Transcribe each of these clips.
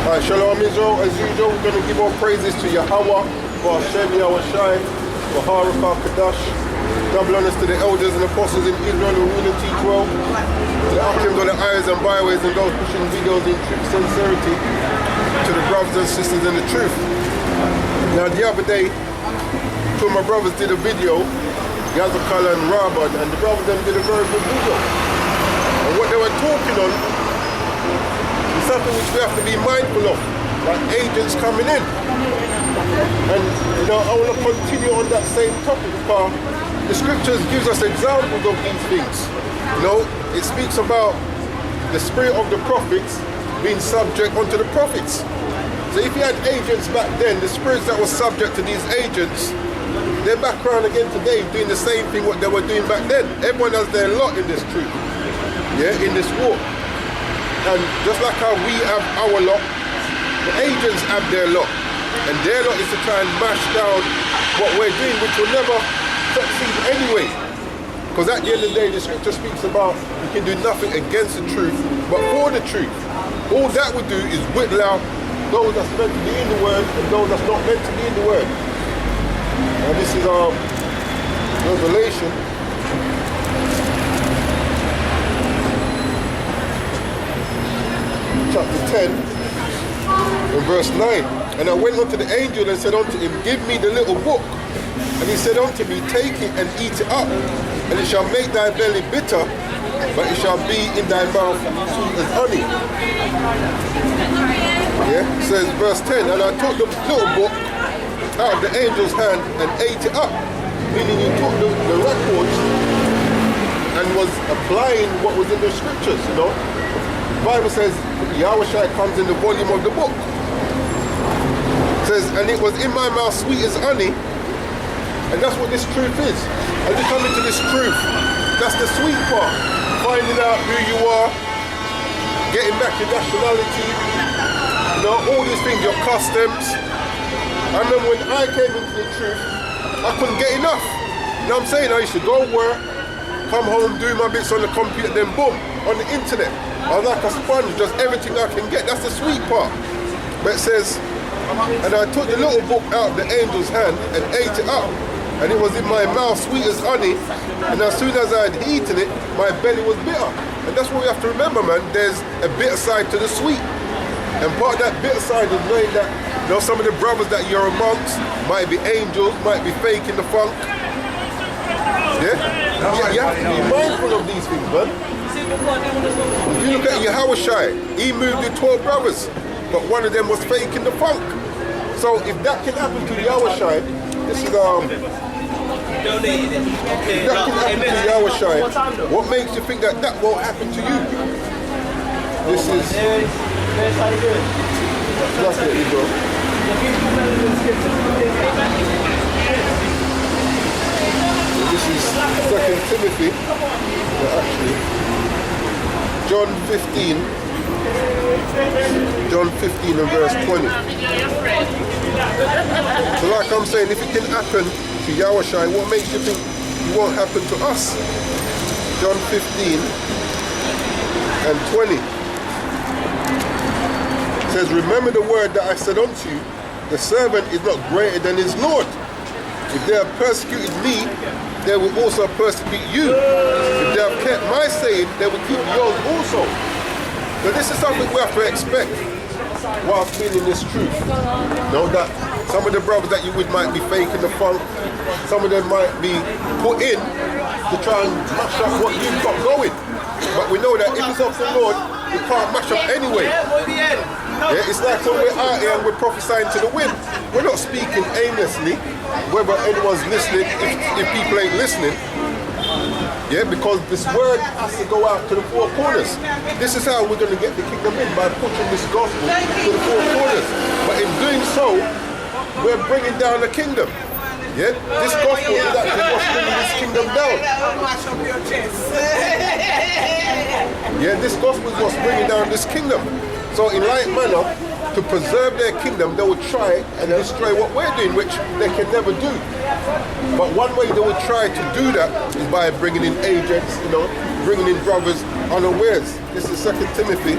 Alright, Shalom Israel. As usual, we're going to give our praises to Yahweh, for Hashem Yahweh Shai, for Harakah Kadash. Double honors to the elders and apostles in Israel who rule and teach well. To the Akims on the ayahs and byways and those pushing videos in truth sincerity. To the brothers and sisters in the truth. Now the other day, two of my brothers did a video, Yazakala and Rabban, and the brothers then did a very good video. And what they were talking on is something which we have to be mindful of, like agents coming in. And you know, I want to continue on that same topic because the scriptures gives us examples of these things. You know, it speaks about the spirit of the prophets being subject unto the prophets. So if you had agents back then, the spirits that were subject to these agents, they're back around again today doing the same thing what they were doing back then. Everyone has their lot in this truth, yeah, in this war. And just like how we have our lot, the agents have their lot. And their lot is to try and mash down what we're doing, which will never succeed anyway. Because at the end of the day, the scripture speaks about you can do nothing against the truth, but for the truth. All that would do is whittle out those that's meant to be in the word and those that's not meant to be in the word. And this is our Revelation. Chapter 10 and verse 9. And I went unto the angel and said unto him, give me the little book. And he said unto me, take it and eat it up, and it shall make thy belly bitter, but it shall be in thy mouth sweet as honey. Yeah, it says verse 10, and I took the little book out of the angel's hand and ate it up. Meaning he took the records and was applying what was in the scriptures, you know. The Bible says Yahweh Shai comes in the volume of the book. It says, and it was in my mouth sweet as honey. And that's what this truth is. As you come into this truth, that's the sweet part. Finding out who you are, getting back your nationality, you know, all these things, your customs. I remember when I came into the truth, I couldn't get enough. You know what I'm saying? I used to go work, come home, do my bits on the computer, then boom, on the internet. I was like a sponge, just everything I can get. That's the sweet part. But it says, and I took the little book out of the angel's hand and ate it up. And it was in my mouth sweet as honey. And as soon as I had eaten it, my belly was bitter. And that's what we have to remember, man. There's a bitter side to the sweet. And part of that bitter side is knowing that, you know, some of the brothers that you're amongst might be angels, might be faking the funk. Yeah? You have to be mindful of these things, man. If you look at Yahweh Shai, he moved with 12 brothers, but one of them was faking the funk. So if that can happen to Yahweh Shai, this is if that can happen to Yahweh Shai, what makes you think that that won't happen to you? This is that's it, bro. This is 2 Timothy, actually, John 15 and verse 20. So like I'm saying, if it can happen to Yahweh Shai, what makes you think it won't happen to us? John 15 and 20. It says, remember the word that I said unto you, the servant is not greater than his Lord. If they have persecuted me, they will also persecute you. If they have kept my saying, they will keep yours also. So this is something we have to expect whilst being in this truth. Know that some of the brothers that you with might be faking the funk, some of them might be put in to try and mash up what you've got going. But we know that if it's of the Lord, we can't mash up anyway. Yeah, it's like when we're out here and we're prophesying to the wind. We're not speaking aimlessly, whether anyone's listening, if people ain't listening. Yeah, because this word has to go out to the four corners. This is how we're going to get the kingdom in, by pushing this gospel to the four corners. But in doing so, we're bringing down the kingdom. Yeah, this gospel is actually what's bringing this kingdom down. Yeah, this gospel is what's bringing down this kingdom. So in like manner, to preserve their kingdom, they will try and destroy what we're doing, which they can never do. But one way they will try to do that is by bringing in agents, you know, bringing in brothers unawares. This is 2 Timothy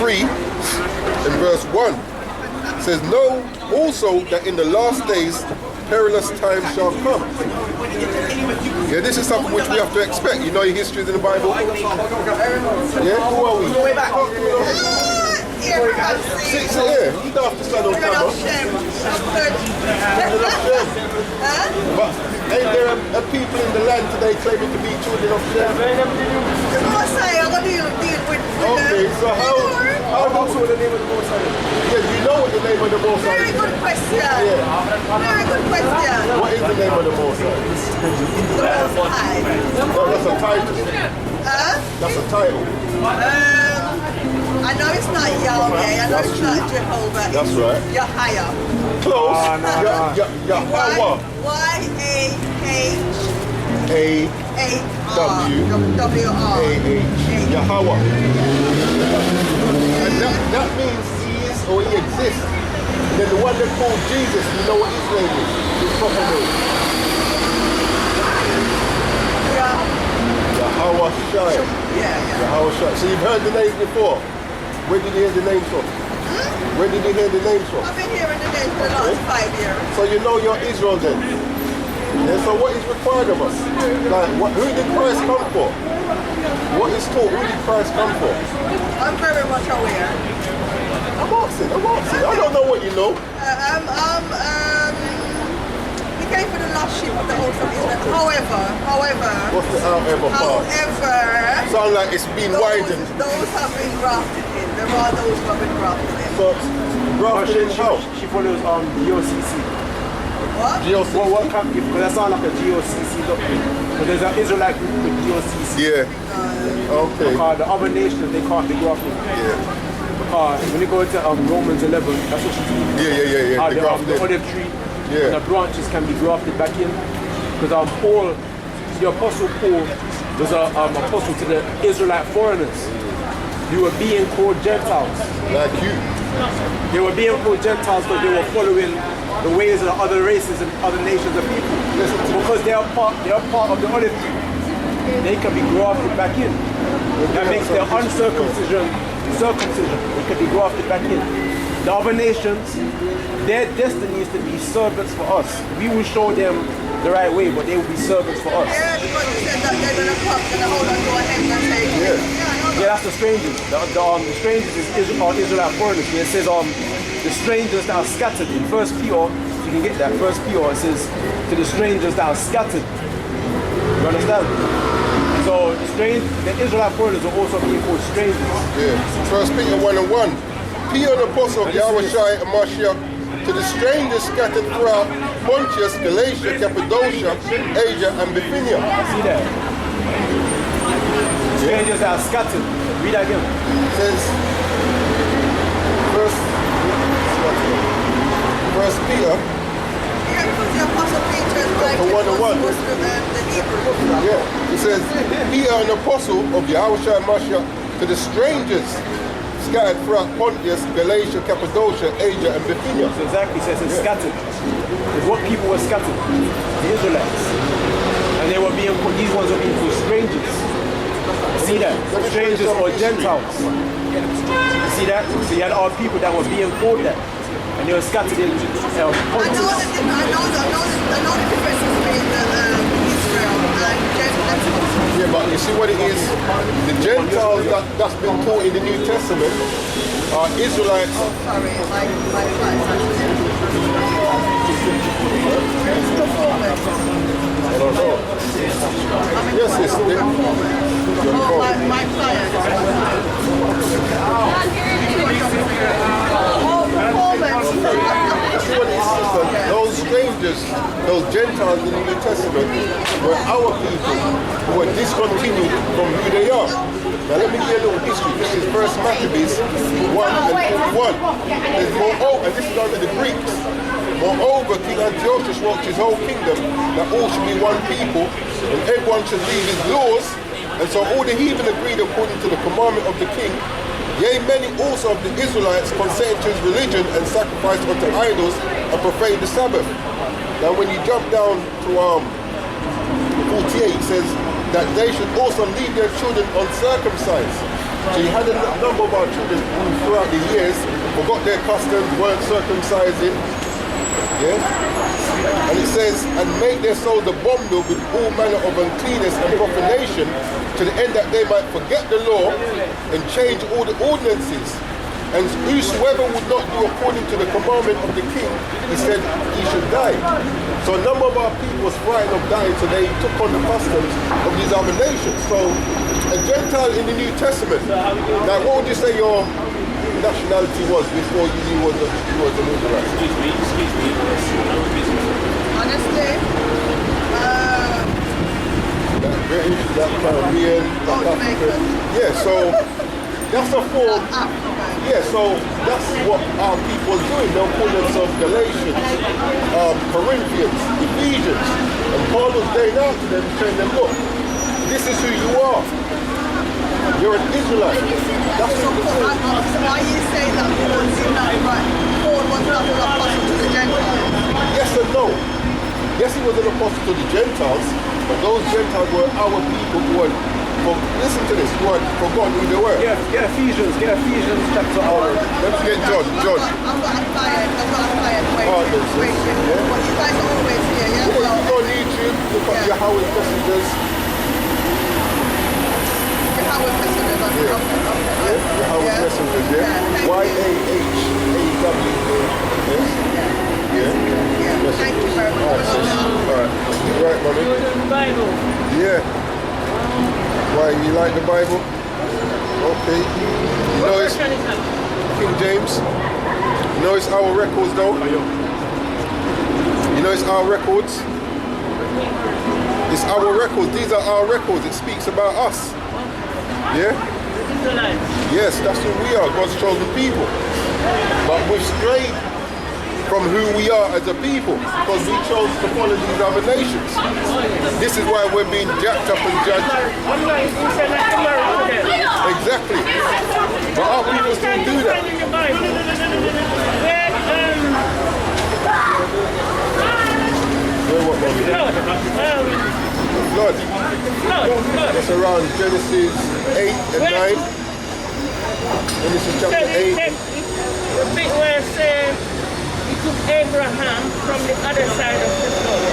3 and verse 1 says, know also that in the last days perilous times shall come. Yeah, this is something which we have to expect. You know your histories in the Bible? Yeah, who are we? Go way back. Six here. You don't have to stand on camera. But ain't there a people in the land today claiming to be children of Shem? Okay, so how do the name of the Most High? Yeah, you know what the name of the Most High is. Very good question. Yeah. Very good question. What is the name of the Most High? The Most High. No, that's a title. That's a title. I know it's not Yahweh. I know it's not Jehovah. That's right. Yahweh. Close. Yahweh. Y-A-H-W-R. Yahweh. And that means he is or he exists. Then the one they call Jesus, you know what his name is? His proper name. Yahweh Shai. Yahweh Shai. So you've heard the names before. Where did you hear the names from? Where did you hear the names from? I've been hearing the names for the last 5 years. So you know you're Israel then. Yeah, so what is required of us? Like, who did Christ come for? What is taught? Who did Christ come for? I'm very much aware. I'm asking. I don't know what you know. He came for the lost sheep of the house of Israel. However. What's the however part? However. Sound like it's been widened. Those have been grafted in. There are those who have been grafted in. So, grafted in how? She follows GOCC. What? GOCC? Well, what company? Because that sounds like a GOCC doctrine. But there's an Israelite group with GOCC. Yeah. Okay. Because the other nations, they can't be grafted. Yeah. Because when you go to Romans 11, that's what she's doing. Yeah. How The the grafted. olive tree, Yeah. the branches can be grafted back in. Because Paul, the Apostle Paul, was an apostle to the Israelite foreigners. Who were being called Gentiles. Like you. They were being called Gentiles because they were following the ways of other races and other nations of people. Because they are part of the olive tree. They can be grafted back in. That makes their uncircumcision circumcision. They can be grafted back in. The other nations, their destiny is to be servants for us. We will show them the right way, but they will be servants for us. Yeah, because you said that they're going to come and hold on to a hem and say, Yeah, that's the strangers. The strangers is Israelite foreigners. It says the strangers that are scattered. In 1 Peter, if you can get that, 1 Peter, it says to the strangers that are scattered. You understand? So the Israelite foreigners are also being called strangers. Yeah. 1 Peter 1:1. Peter, an apostle of Yahweh Shai and Mashiach, to the strangers scattered throughout Pontus, Galatia, Cappadocia, Asia, and Bithynia. See that? Strangers that are scattered. Read that again. It says, First Peter, because the Apostle Peter is like the Hebrew. yeah, it says, Peter, an apostle of Yahweh Shai and Mashiach, to the strangers scattered throughout Pontus, Galatia, Cappadocia, Asia, and Bithynia. So exactly, it says it's scattered. It's what people were scattered. The Israelites. And they were being called, these ones were being called strangers. See that? Strangers or Gentiles. You see that? So you had our people that were being called that. And they were scattered in Pontus. I know the difference between Israel and Gentiles. Yeah, but you see what it is? The Gentiles that's been taught in the New Testament are Israelites. Oh, sorry, my performance. I don't know. Yes, it's my client. Those strangers, those Gentiles in the New Testament were our people who were discontinued from who they are. Now let me give you a little history. This is 1 Maccabees 1:41. There's moreover, and this is under the Greeks. Moreover, King Antiochus wrote to his whole kingdom that all should be one people, and everyone should leave his laws. And so all the heathen agreed according to the commandment of the king. Yea, many also of the Israelites consented to his religion and sacrificed unto idols and profaned the Sabbath. Now when you jump down to 48, it says that they should also leave their children uncircumcised. So you had a number of our children who throughout the years forgot their customs, weren't circumcising. Yeah? And it says, and make their souls abominable with all manner of uncleanness and profanation, to the end that they might forget the law and change all the ordinances. And whosoever would not do according to the commandment of the king, he said he should die. So a number of our people was frightened of dying, so they took on the customs of these other nations. So a Gentile in the New Testament. Now what would you say your nationality was before you knew was an Israelite? Excuse me. Honestly, That British, that Caribbean, that African. Yeah, so that's a form. Yeah, so that's what our people are doing. They'll call themselves Galatians, Corinthians, Ephesians. And Paul was going out to them, telling them, look, this is who you are. You're an Israelite. That's so why you say that Paul did not, right? Paul was not an apostle to the Gentiles. Yes and no. Yes, he was an apostle to the Gentiles, but those Gentiles were our people who had, listen to this, who had forgotten who they were. Get Ephesians chapter 1. Let's get John. I've got a client Oh, question. yeah. But you guys are always here, yeah? Yeah, you go on YouTube, look up Yahweh's messengers. Yahweh's messengers. Yahweh's messengers, yeah? Y-A-H-A-W-A-S. Yeah. Thank you very much. Alright. Right, mommy. The Bible. Yeah. Why, you like the Bible? Okay. You know it's Version is that? King James. You know it's our records though? You know it's our records? It's our records. These are our records. It speaks about us. Yeah? Israelites. Yes, that's who we are, God's chosen people. But we've strayed from who we are as a people because we chose to follow these other nations. This is why we're being jacked up and judged. I'm not even saying that to marry to them. Exactly. But our people still do that. In the Bible. Where, What, mommy? Lord, Lord, it's around Genesis 8 and 9. Genesis chapter 8. The bit where it says he took Abraham from the other side of the flood.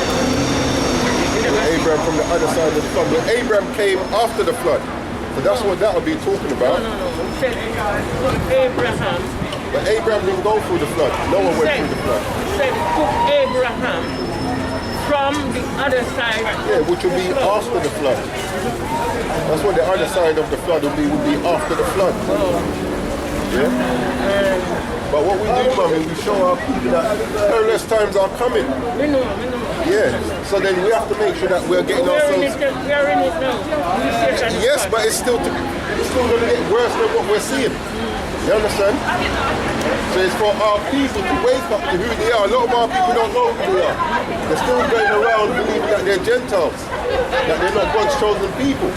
Abraham from the other side of the flood. But Abraham came after the flood. So that's what that will be talking about. No. It said he took Abraham. But Abraham didn't go through the flood. No one went through the flood. He said he took Abraham from the other side. Yeah, which will be after the flood. That's what the other side of the flood would be after the flood. Yeah? But what we do, mommy, we show our people that perilous times are coming. We know. Yeah. So then we have to make sure that we're getting We are in ourselves. it now. Yes, but it's still going to get worse than what we're seeing. You understand? So it's for our people to wake up to who they are. A lot of our people don't know who they are. They're still going around believing that they're Gentiles, that they're not God's chosen people.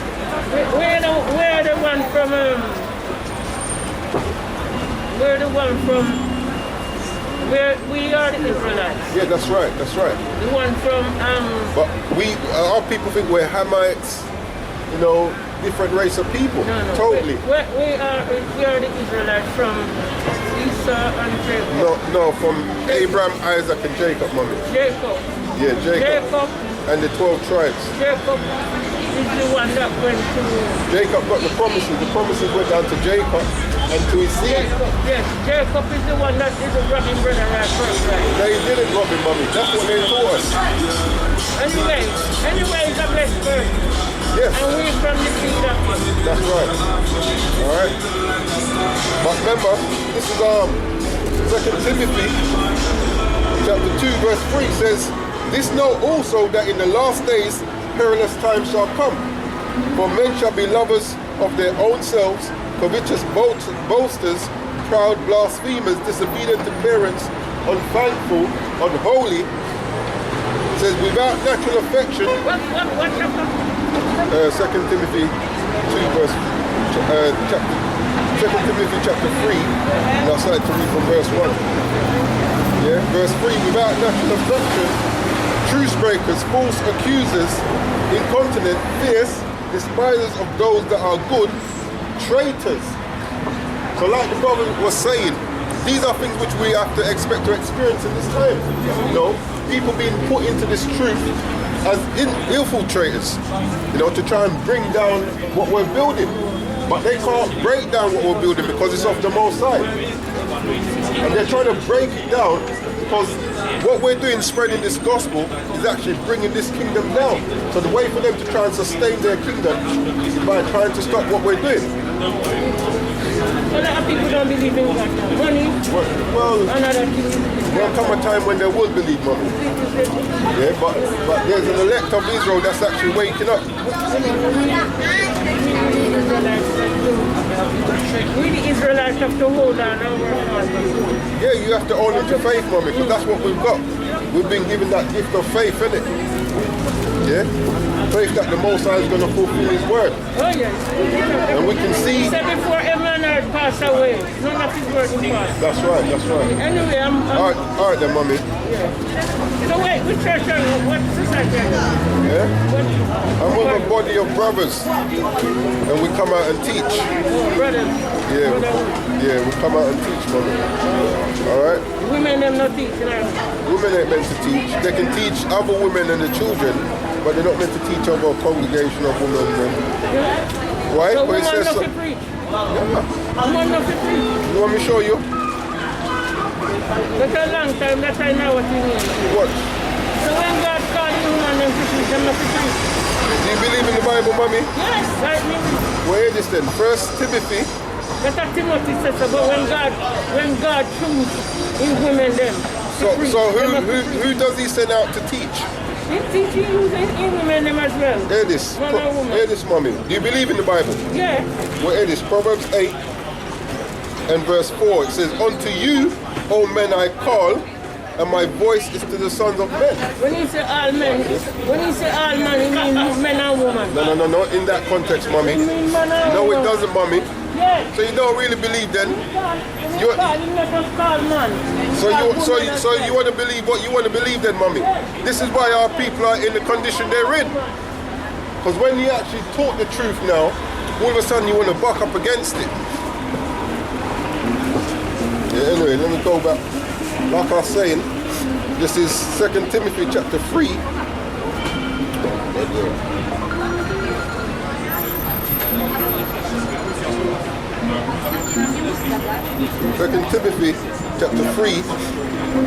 We're the one from where we are the Israelites. Yeah, that's right. The one from But our people think we're Hamites, different race of people. No. Totally. We are the Israelites from Esau and Jacob. No, from Abraham, Isaac, and Jacob, mommy. Jacob. Yeah, Jacob. And the 12 tribes. Jacob is the one that went to... Jacob got the promises. The promises went down to Jacob and to his seed. Jacob is the one that didn't rob his brother right first, right? They didn't rob him, mommy. That's what they taught us. Anyway, it's a blessed person. Yes. And we from the seed of him. That's right. All right. But remember, this is 2 Timothy chapter 2 verse 3 says, "This know also that in the last days perilous times shall come. For men shall be lovers of their own selves, covetous boasters, proud blasphemers, disobedient to parents, unthankful, unholy." It says, without natural affection. What chapter? 2 Timothy 2 verse chapter 2 Timothy chapter 3, and I'll start to read from verse 1. Yeah, verse 3, without natural affection, truce breakers, false accusers, incontinent, fierce, despisers of those that are good, traitors. So like the brother was saying, these are things which we have to expect to experience in this time. You know, people being put into this truth as infiltrators, you know, to try and bring down what we're building. But they can't break down what we're building because it's off the Most High. And they're trying to break it down because what we're doing, spreading this gospel, is actually bringing this kingdom down. So the way for them to try and sustain their kingdom is by trying to stop what we're doing. A lot of people don't believe in God now. Money, Well, another thing. there'll come a time when they will believe money. Yeah, but there's an elect of Israel that's actually waking up. We the Israelites have to hold on and work hard. Yeah, you have to own into faith, mommy, because that's what we've got. We've been given that gift of faith, innit? Yeah? Faith that the Most High is going to fulfill His word. Oh yes. And we can see... He said before heaven and earth pass away, none of His word will pass. That's right, that's right. Anyway, All right then, mommy. So wait, which church are you? What society are you? Yeah? What? I'm with a body of brothers, and we come out and teach. Brothers. Yeah, we come out and teach, mommy. All right? Women them not teach, you know. Women ain't meant to teach. They can teach other women and the children, but they're not meant to teach over a congregation of women. Why? So But it women says not so. to preach. Women not to preach. You want me to show you? That's a long time, that I know what you mean. What? So when God called you and them to preach, them not to preach. Do you believe in the Bible, mommy? Yes, I mean, Well, hear this then. 1 Timothy. that's what Timothy says, but when God choose in women them to So preach, who does He send out to teach? He teaching you in women them as well. Hear this. Man or woman. Hear this, mommy. Do you believe in the Bible? Yeah. Well, hear this. Proverbs 8 and verse 4. It says, "Unto you, O men, I call, and my voice is to the sons of men." When he say all men, he means men and women. No. In that context, mommy. He means man and No, woman. it doesn't, mommy. Yes. So you don't really believe then? You not just call man. So you want to believe what you want to believe then, mommy? This is why our people are in the condition they're in. Because when you actually talk the truth now, all of a sudden you want to buck up against it. Yeah, anyway, let me go back. Like I was saying, this is 2 Timothy chapter 3. Second Timothy chapter 3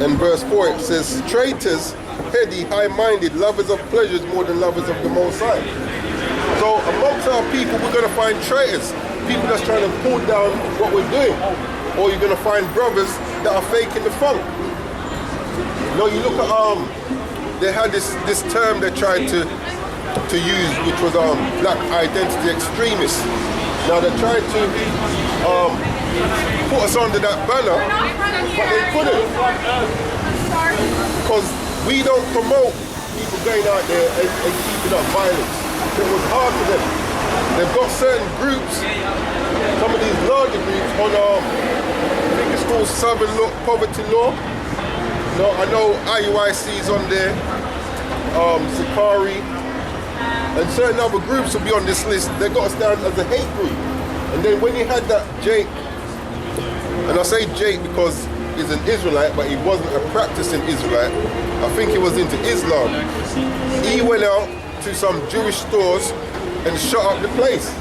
and verse 4, it says, "Traitors, heady, high-minded, lovers of pleasures more than lovers of the Most High." So amongst our people, we're going to find traitors, people that's trying to pull down what we're doing. Or you're going to find brothers that are faking the funk. You know, you look at, they had this term they tried to use, which was black identity extremists. Now they tried to put us under that banner, but they couldn't. Because we don't promote people going out there and keeping up violence. It was hard for them. They've got certain groups, some of these larger groups on I think it's called Southern Poverty Law. No, I know IUIC's on there, Sakari, and certain other groups will be on this list. They got us down as a hate group. And then when you had that Jake, and I say Jake because he's an Israelite, but he wasn't a practicing Israelite. I think he was into Islam. He went out to some Jewish stores and shut up the place.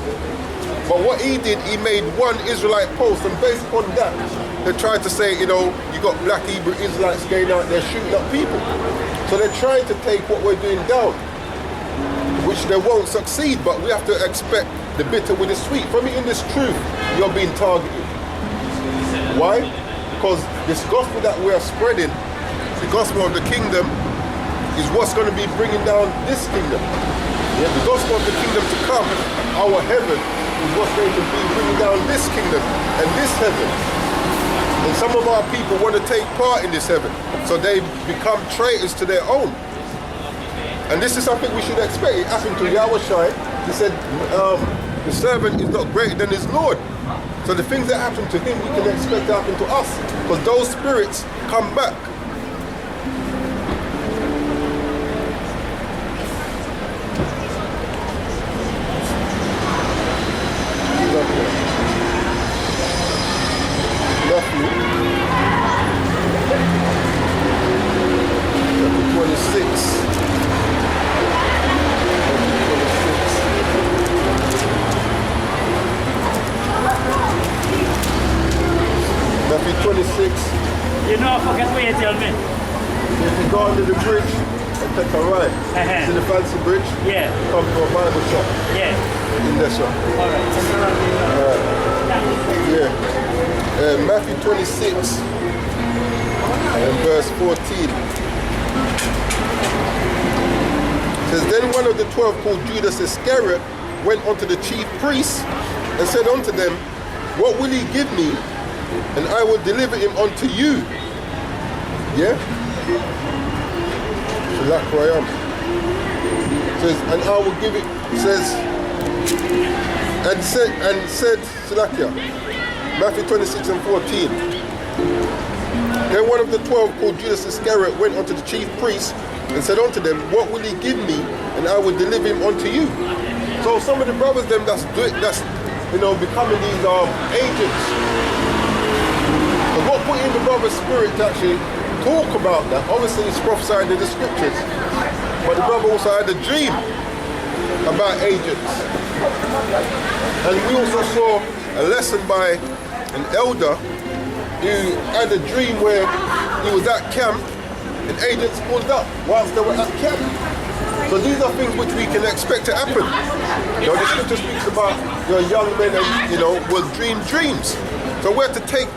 But what he did, he made one Israelite post, and based upon that, they tried to say, you know, you got black Hebrew Israelites going out there shooting up people. So they're trying to take what we're doing down, which they won't succeed, but we have to expect the bitter with the sweet. From in this truth, you're being targeted. Why? Because this gospel that we are spreading, the gospel of the kingdom, is what's going to be bringing down this kingdom. Yeah, the gospel of the kingdom to come, our heaven, is what's going to be bringing down this kingdom and this heaven. And some of our people want to take part in this heaven, so they become traitors to their own. And this is something we should expect. It happened to Yahushua. He said, the servant is not greater than his Lord. So the things that happen to him, we can expect to happen to us. Because those spirits come back. You know, forget what you tell me. If you go under the bridge and take a right, see the fancy bridge? Yeah. Come to a Bible shop. Yeah. In there, sir. Alright. Yeah. Matthew 26 and verse 14. Says, then one of the 12 called Judas Iscariot went unto the chief priests and said unto them, what will he give me, and I will deliver him unto you? Yeah? So that's where I am. Says, and I will give it, says, and said Salakia, Matthew 26 and 14. Then one of the 12 called Judas Iscariot went unto the chief priests and said unto them, what will he give me, and I will deliver him unto you? So some of the brothers them that's becoming these agents. But what put in the brother's spirit to actually talk about that? Obviously it's prophesied in the scriptures, but the brother also had a dream about agents. And we also saw a lesson by an elder who had a dream where he was at camp and agents pulled up whilst they were at camp. So these are things which we can expect to happen. You know, the scripture speaks about young men and will dream dreams. So we have to take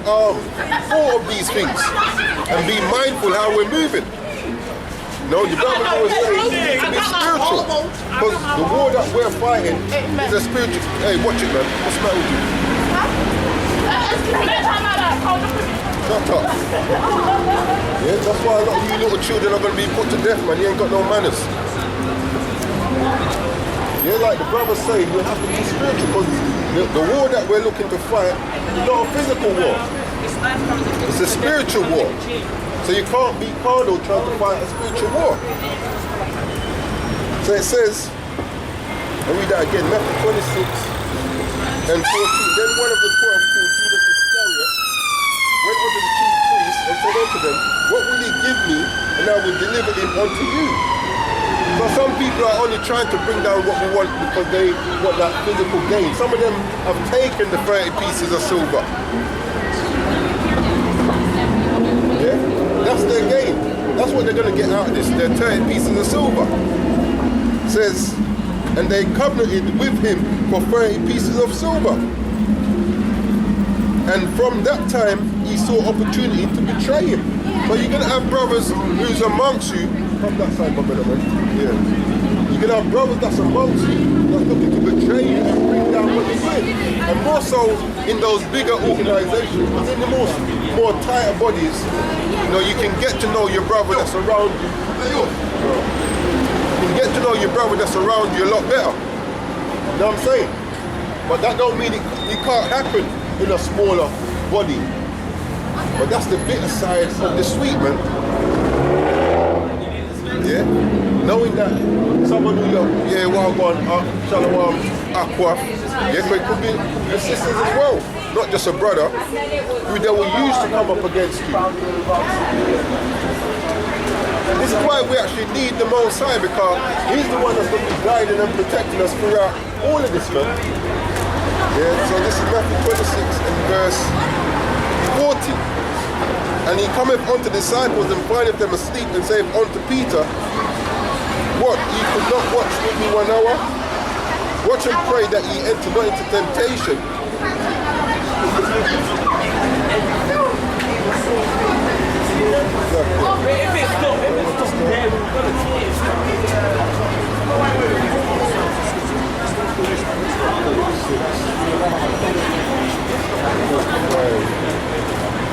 thought of these things and be mindful how we're moving. No, the Bible always says to be spiritual, because the war that we're fighting is a spiritual. Hey, watch it, man. What's the matter with you? Shut up. Yeah, that's why a lot of you little children are going to be put to death, man. You ain't got no manners. Yeah, like the brothers say, you have to be spiritual, because the war that we're looking to fight is not a physical war. It's a spiritual war. So you can't be carnal trying to fight a spiritual war. So it says, I'll read that again, Matthew 26 and 14. Then one of the 12 called Judas Iscariot went unto the chief priests and said unto them, what will he give me, and I will deliver him unto you? So some people are only trying to bring down what we want because they want that physical gain. Some of them have taken the 30 pieces of silver. Yeah? That's their gain. That's what they're going to get out of this, their 30 pieces of silver. It says, and they covenanted with him for 30 pieces of silver. And from that time, he saw opportunity to betray him. So you're going to have brothers who's amongst you. Come that side, my brother, man. Yeah. You're going to have brothers that's amongst you that's looking to betray you and bring down what you're doing. And more so in those bigger organizations, because in the more tighter bodies, you can get to know your brother that's around you. You can get to know your brother that's around you a lot better. You know what I'm saying? But that don't mean it can't happen in a smaller body. But that's the bitter side of the sweet, man. Yeah? Knowing that someone who well gone, Shalom, Aqua, but it could be your sisters as well. Not just a brother who they will use to come up against you. This is why we actually need the Most High, because he's the one that's going to be guiding and protecting us throughout all of this, man. Yeah, so this is Matthew 26 and verse 40. And he cometh unto the disciples and findeth them asleep, and saith unto Peter, what, ye could not watch with me 1 hour? Watch and pray that ye enter not into temptation.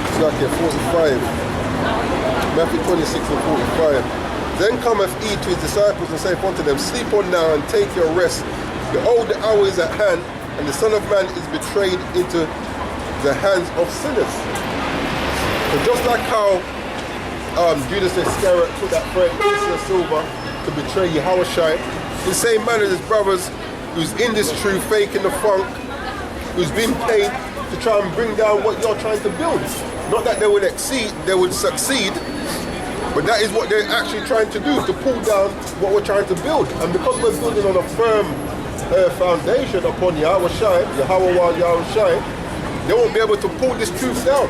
It's like 45. Matthew 26 and 45. Then cometh he to his disciples and saith unto them, sleep on now and take your rest. Behold, the hour is at hand, and the Son of Man is betrayed into the hands of sinners. So just like how Judas Iscariot took that 30 pieces of silver to betray Yahushua, in the same manner as brothers who's in this truth, faking the funk, who's been paid to try and bring down what you're trying to build. Not that they would succeed, but that is what they're actually trying to do, to pull down what we're trying to build. And because we're building on a firm foundation upon Yahushua, they won't be able to pull this truth down.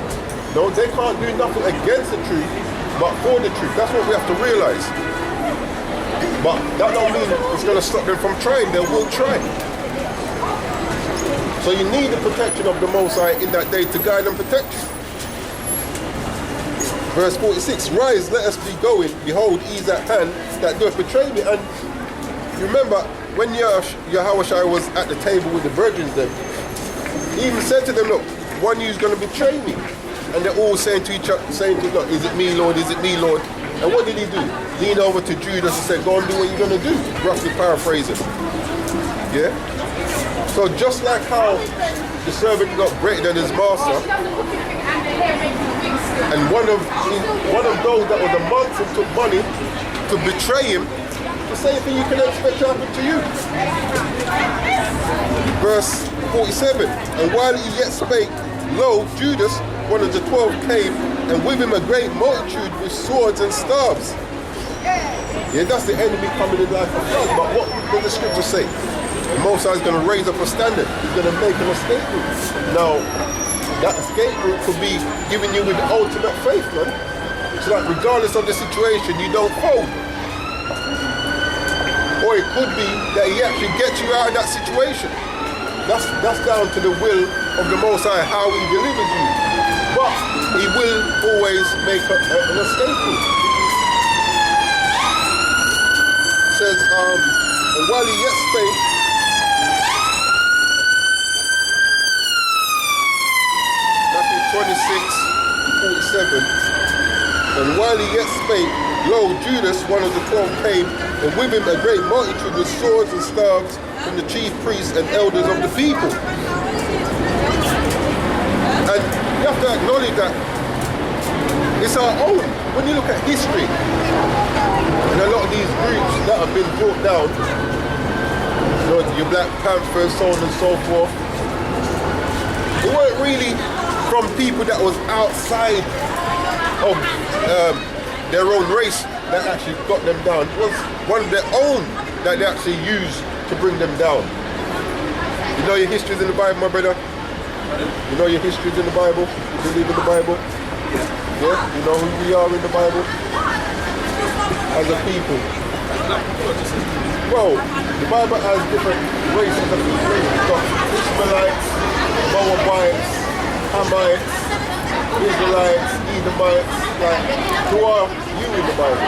No, they can't do nothing against the truth, but for the truth. That's what we have to realize. But that don't mean it's going to stop them from trying. They will try. So you need the protection of the Most High in that day to guide and protect you. Verse 46, rise, let us be going. Behold, he is at hand that doeth betray me. And remember, when Yahushua was at the table with the virgins then, he even said to them, look, one of you is going to betray me. And they're all saying to each other, look, is it me, Lord? Is it me, Lord? And what did he do? Lean over to Judas and said, go and do what you're going to do. Roughly paraphrasing. Yeah? So just like how the servant got greater than his master, and one of those that was amongst him took money to betray him, the same thing you can expect to happen to you. Verse 47, and while he yet spake, lo, Judas, one of the 12, came, and with him a great multitude with swords and staves. Yeah, that's the enemy coming in like a flood. But what does the scripture say? The Most High is going to raise up a standard. He's going to make an escape route. Now, that escape route could be giving you with ultimate faith, man. So that regardless of the situation, you don't fold. Or it could be that he actually gets you out of that situation. That's down to the will of the Most High, how he delivers you. But he will always make an escape route. It says, and while he yet spake, Matthew 26:47, and while he yet spake, lo, Judas, one of the 12, came, and with him a great multitude with swords and staves from the chief priests and elders of the people. And you have to acknowledge that it's our own. When you look at history, and a lot of these groups that have been brought down, you know, your Black Panthers, so on and so forth, they weren't really from people that was outside of their own race that actually got them down. It was one of their own that they actually used to bring them down. You know your history's in the Bible, my brother? You know your history's in the Bible? You believe in the Bible? Yeah? You know who we are in the Bible? As a people. Well, the Bible has different races of people. You've got Ishmaelites, Moabites, Hamites, Israelites, Edomites. Like, who are you in the Bible?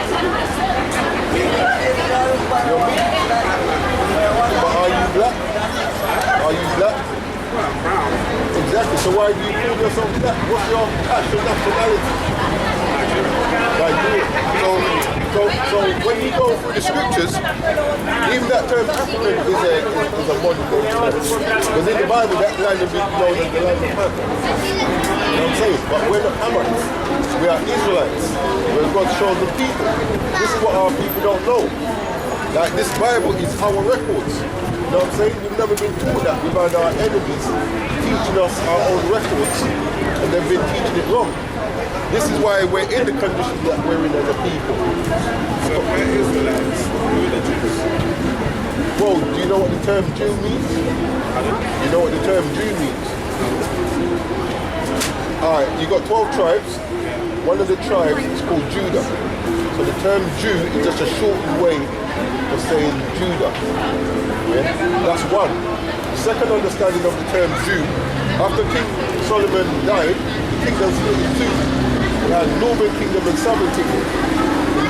You're me. But are you black? Are you black? Exactly. So why do you call yourself black? What's your actual nationality? Like you. So when you go through the scriptures, even that term African is a modern term. Because in the Bible, that land is known as the land of Ham. You know what I'm saying? But we're not Hamites. We are Israelites. We're God's chosen people. This is what our people don't know. Like, this Bible is our records. You know what I'm saying? We've never been taught that. We've had our enemies teaching us our own records, and they've been teaching it wrong. This is why we're in the condition that we're in as a people. So where is Israelites? Who are the Jews? Well, do you know what the term Jew means? You know what the term Jew means? Alright, you got 12 tribes. One of the tribes is called Judah. So the term Jew is just a shortened way of saying Judah. Yeah? That's one. The second understanding of the term Jew, after King Solomon died, the kingdom split in two. We had Northern Kingdom and Southern Kingdom. The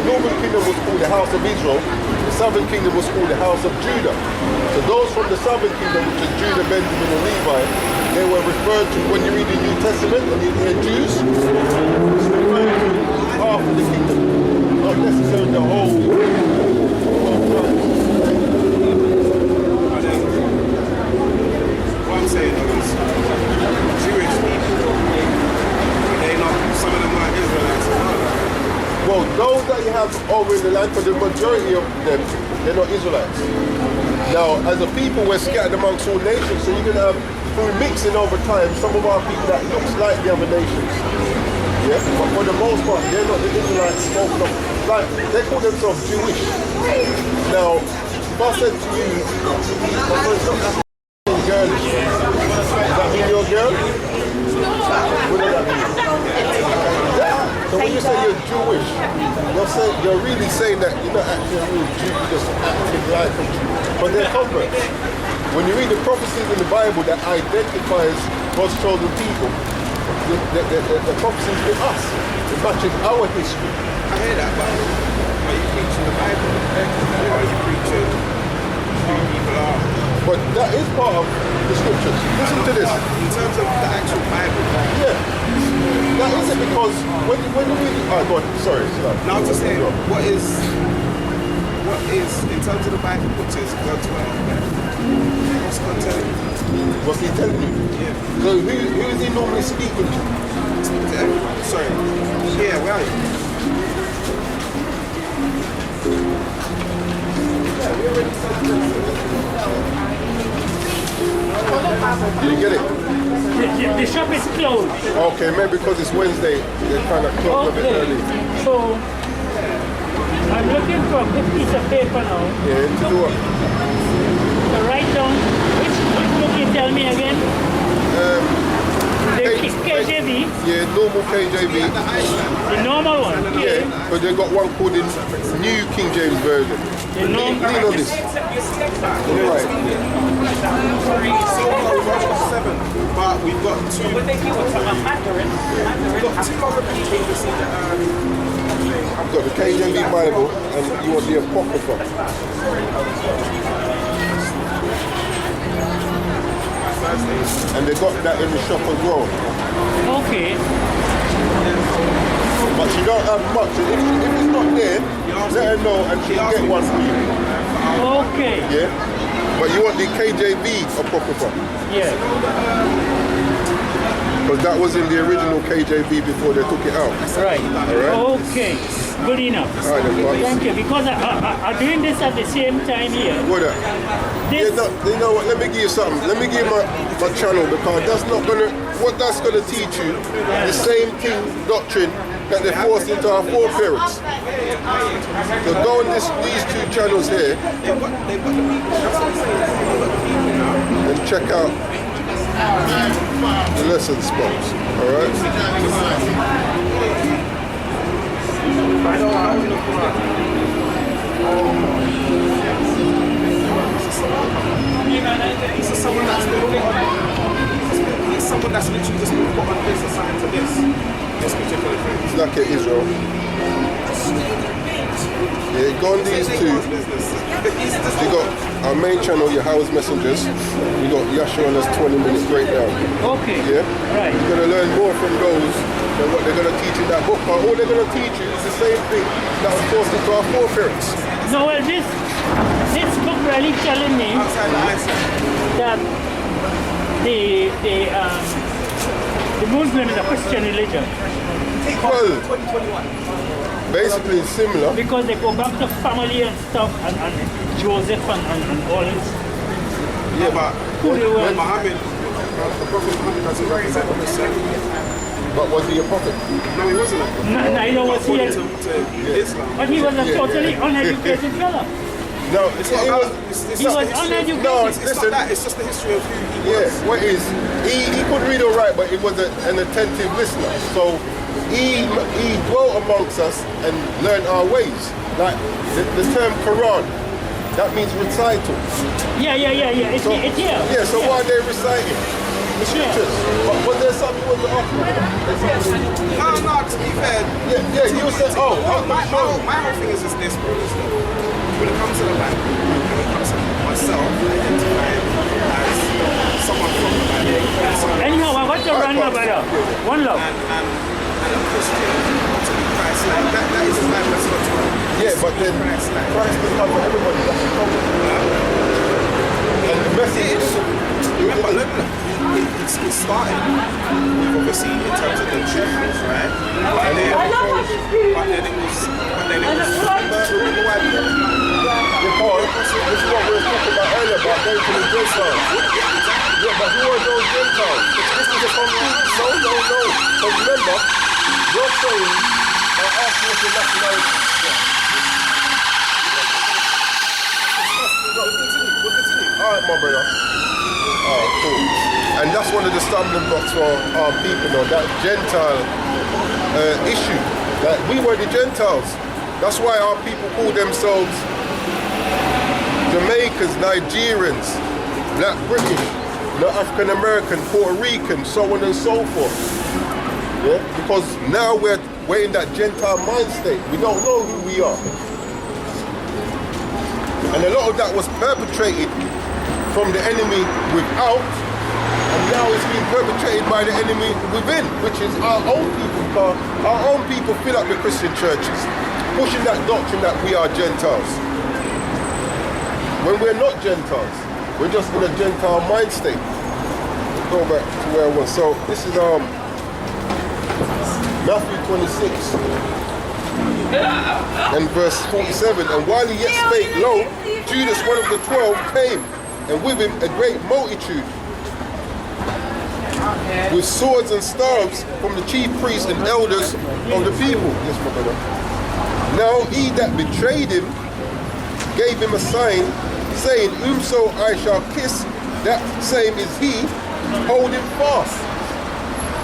Northern Kingdom was called the House of Israel. The Southern Kingdom was called the House of Judah. So those from the Southern Kingdom, which is Judah, Benjamin, and Levi, they were referred to, when you read the New Testament and you hear Jews, it's referred to half of the kingdom, not necessarily the whole tribes. What I'm saying is, Jewish people, they not, some of them are Israelites as well. Well, those that you have over in the land, for the majority of them, they're not Israelites. Now, as a people, we're scattered amongst all nations, so you're going to have, through mixing over time, some of our people that looks like the other nations. Yeah? But for the most part, they're not the Israelites spoken of. Like, they call themselves Jewish. Now, if I said to you, girlish, does that mean you're a girl? What does that mean? So when you say you're Jewish, you're really saying that you're not actually a real Jew, you're just acting like a Jew. But they're converts. When you read the prophecies in the Bible that identifies God's chosen people, the prophecies to us, it matches our history. I hear that, but are you preaching the Bible? Or are you preaching who people are? But that is part of the scriptures. Listen to this. In terms of the actual Bible. Yeah. That is it because when you read it, go on, sorry. Now I'm just saying, what is in terms of the Bible, which is God's word, what's God telling you? What's he telling you? Yeah. So who is he normally speaking to? Speaking to everyone. Sorry. Yeah, where are you? Did you get it? The shop is closed. Okay, maybe because it's Wednesday, they're kind of closed a bit early. So I'm looking for a good piece of paper now. Yeah, to do what? To write down which book you tell me again? The KJV? Yeah, normal KJV. The normal one? Yeah, but they got one called the New King James Version. The Lean normal. on this. You're right. So far 7, but we've got two. We've got two other pages that I've got the KJV Bible and you want the Apocrypha. And they got that in the shop as well. Okay. But she don't have much. If it's not there, let her know and she'll get one for you. Okay. Yeah? But you want the KJV Apocrypha. Yeah. Because that was in the original KJV before they took it out. Right. Alright? Okay. Good enough. Alright then, boss. Thank you. Because I'm doing this at the same time here. What up? This, Yeah, no, you know what? Let me give you something. Let me give you my channel because that's not gonna. What that's gonna teach you the same thing doctrine that they forced into our foreparents. So go on these two channels here and check out the lesson spots. All right. He's someone that's been put on. He's someone that's literally just been put on this assigned to this particular thing. It's like in Israel. Yeah, go on these two. You got our main channel, your Howard's Messengers. You got Yashua and us 20-minute breakdown. okay. Yeah? Right. You're going to learn more from those than what they're going to teach in that book. But all they're going to teach you is the same thing that was forced into our foreparents. No, well, this book really telling me that the Muslim is a Christian religion Well, basically it's similar. because they go back to family and stuff and Joseph and all this. Yeah, but Who they were. when Muhammad, the Prophet Muhammad doesn't represent the But was he a prophet? No, he wasn't. Neither was he, According to Islam. but he was a Yeah, totally yeah. uneducated fella. No, It's not about, it's He just was the history. uneducated. No, It's listen. not that. It's just the history of who he Yeah, was. what is he could read all right, but he was an attentive listener. So he dwelt amongst us and learned our ways. Like the term Quran, that means recital. Yeah. It's So, here. yeah, so why are they reciting the scriptures? But was there something you want to ask me? No, to be fair. Yeah, you said, oh, I'm my not sure. whole thing is just this, bro. Is that when it comes to the Bible, when it comes to myself, I identify as someone from the Bible. Anyhow, I got to run, my brother. One love. And a Christian to be Christ-like. That is the Bible that's not true. Yeah, but then Christ-like. Christ is not for everybody. That's the problem. And the message is, Remember, look, it started with obviously in terms of the Jews, right? But then it was. Remember why? because this is what we were talking about earlier about going to the Gentiles. Yeah, but who are those Gentiles? This is a complete no. Because remember, you're saying by asking us your nationality. We'll continue. Alright, my brother. Alright, cool. And that's one of the stumbling blocks for our people, that Gentile issue. That we were the Gentiles. That's why our people call themselves Jamaicans, Nigerians, Black British, African American, Puerto Rican, so on and so forth. Yeah? Because now we're in that Gentile mind state. We don't know who we are. And a lot of that was perpetrated from the enemy without, and now it's being perpetrated by the enemy within, which is our own people. Our own people fill up the Christian churches, pushing that doctrine that we are Gentiles. When we're not Gentiles, we're just in a Gentile mind state. Go back to where I was. So this is Matthew 26 and verse 47. And while he yet spake, lo, Judas, one of the 12, came, and with him a great multitude, with swords and staves from the chief priests and elders of the people. Yes, my brother. Now he that betrayed him gave him a sign, saying, whomso I shall kiss, that same is he, hold him fast.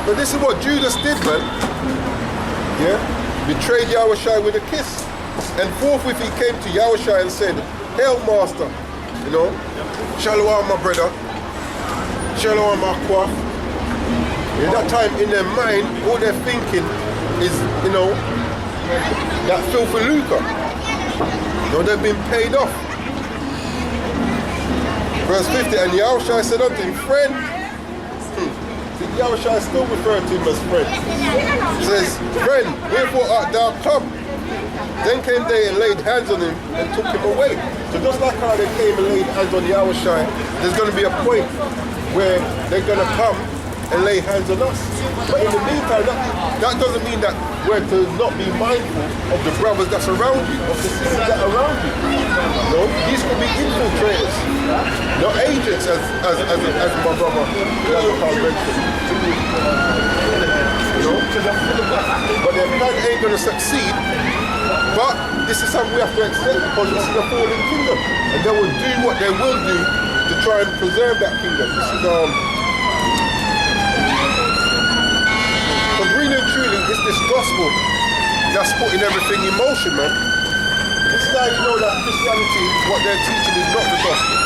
But this is what Judas did, man. Yeah? Betrayed Yahushua with a kiss. And forthwith he came to Yahushua and said, hail, master. Shalom, my brother. Shalom, my quaff. In that time, in their mind, all they're thinking is, that filthy lucre. They've been paid off. Verse 50, and Yahushua said unto him, friend. Yahushua still referring to him as friend. Says, friend, wherefore art thou come? Then came they and laid hands on him and took him away. So just like how they came and laid hands on Yahushua, there's going to be a point where they're going to come and lay hands on us. But in the meantime, that doesn't mean that we're to not be mindful of the brothers that's around you, of the sisters that are around you. These could be infiltrators, not agents, as my brother mentioned. But their plan ain't going to succeed. But this is something we have to accept, because this is a fallen kingdom, and they will do what they will do to try and preserve that kingdom. This is because really and truly, it's this gospel that's putting everything in motion, man. This is how you know that Christianity, what they're teaching, is not the gospel.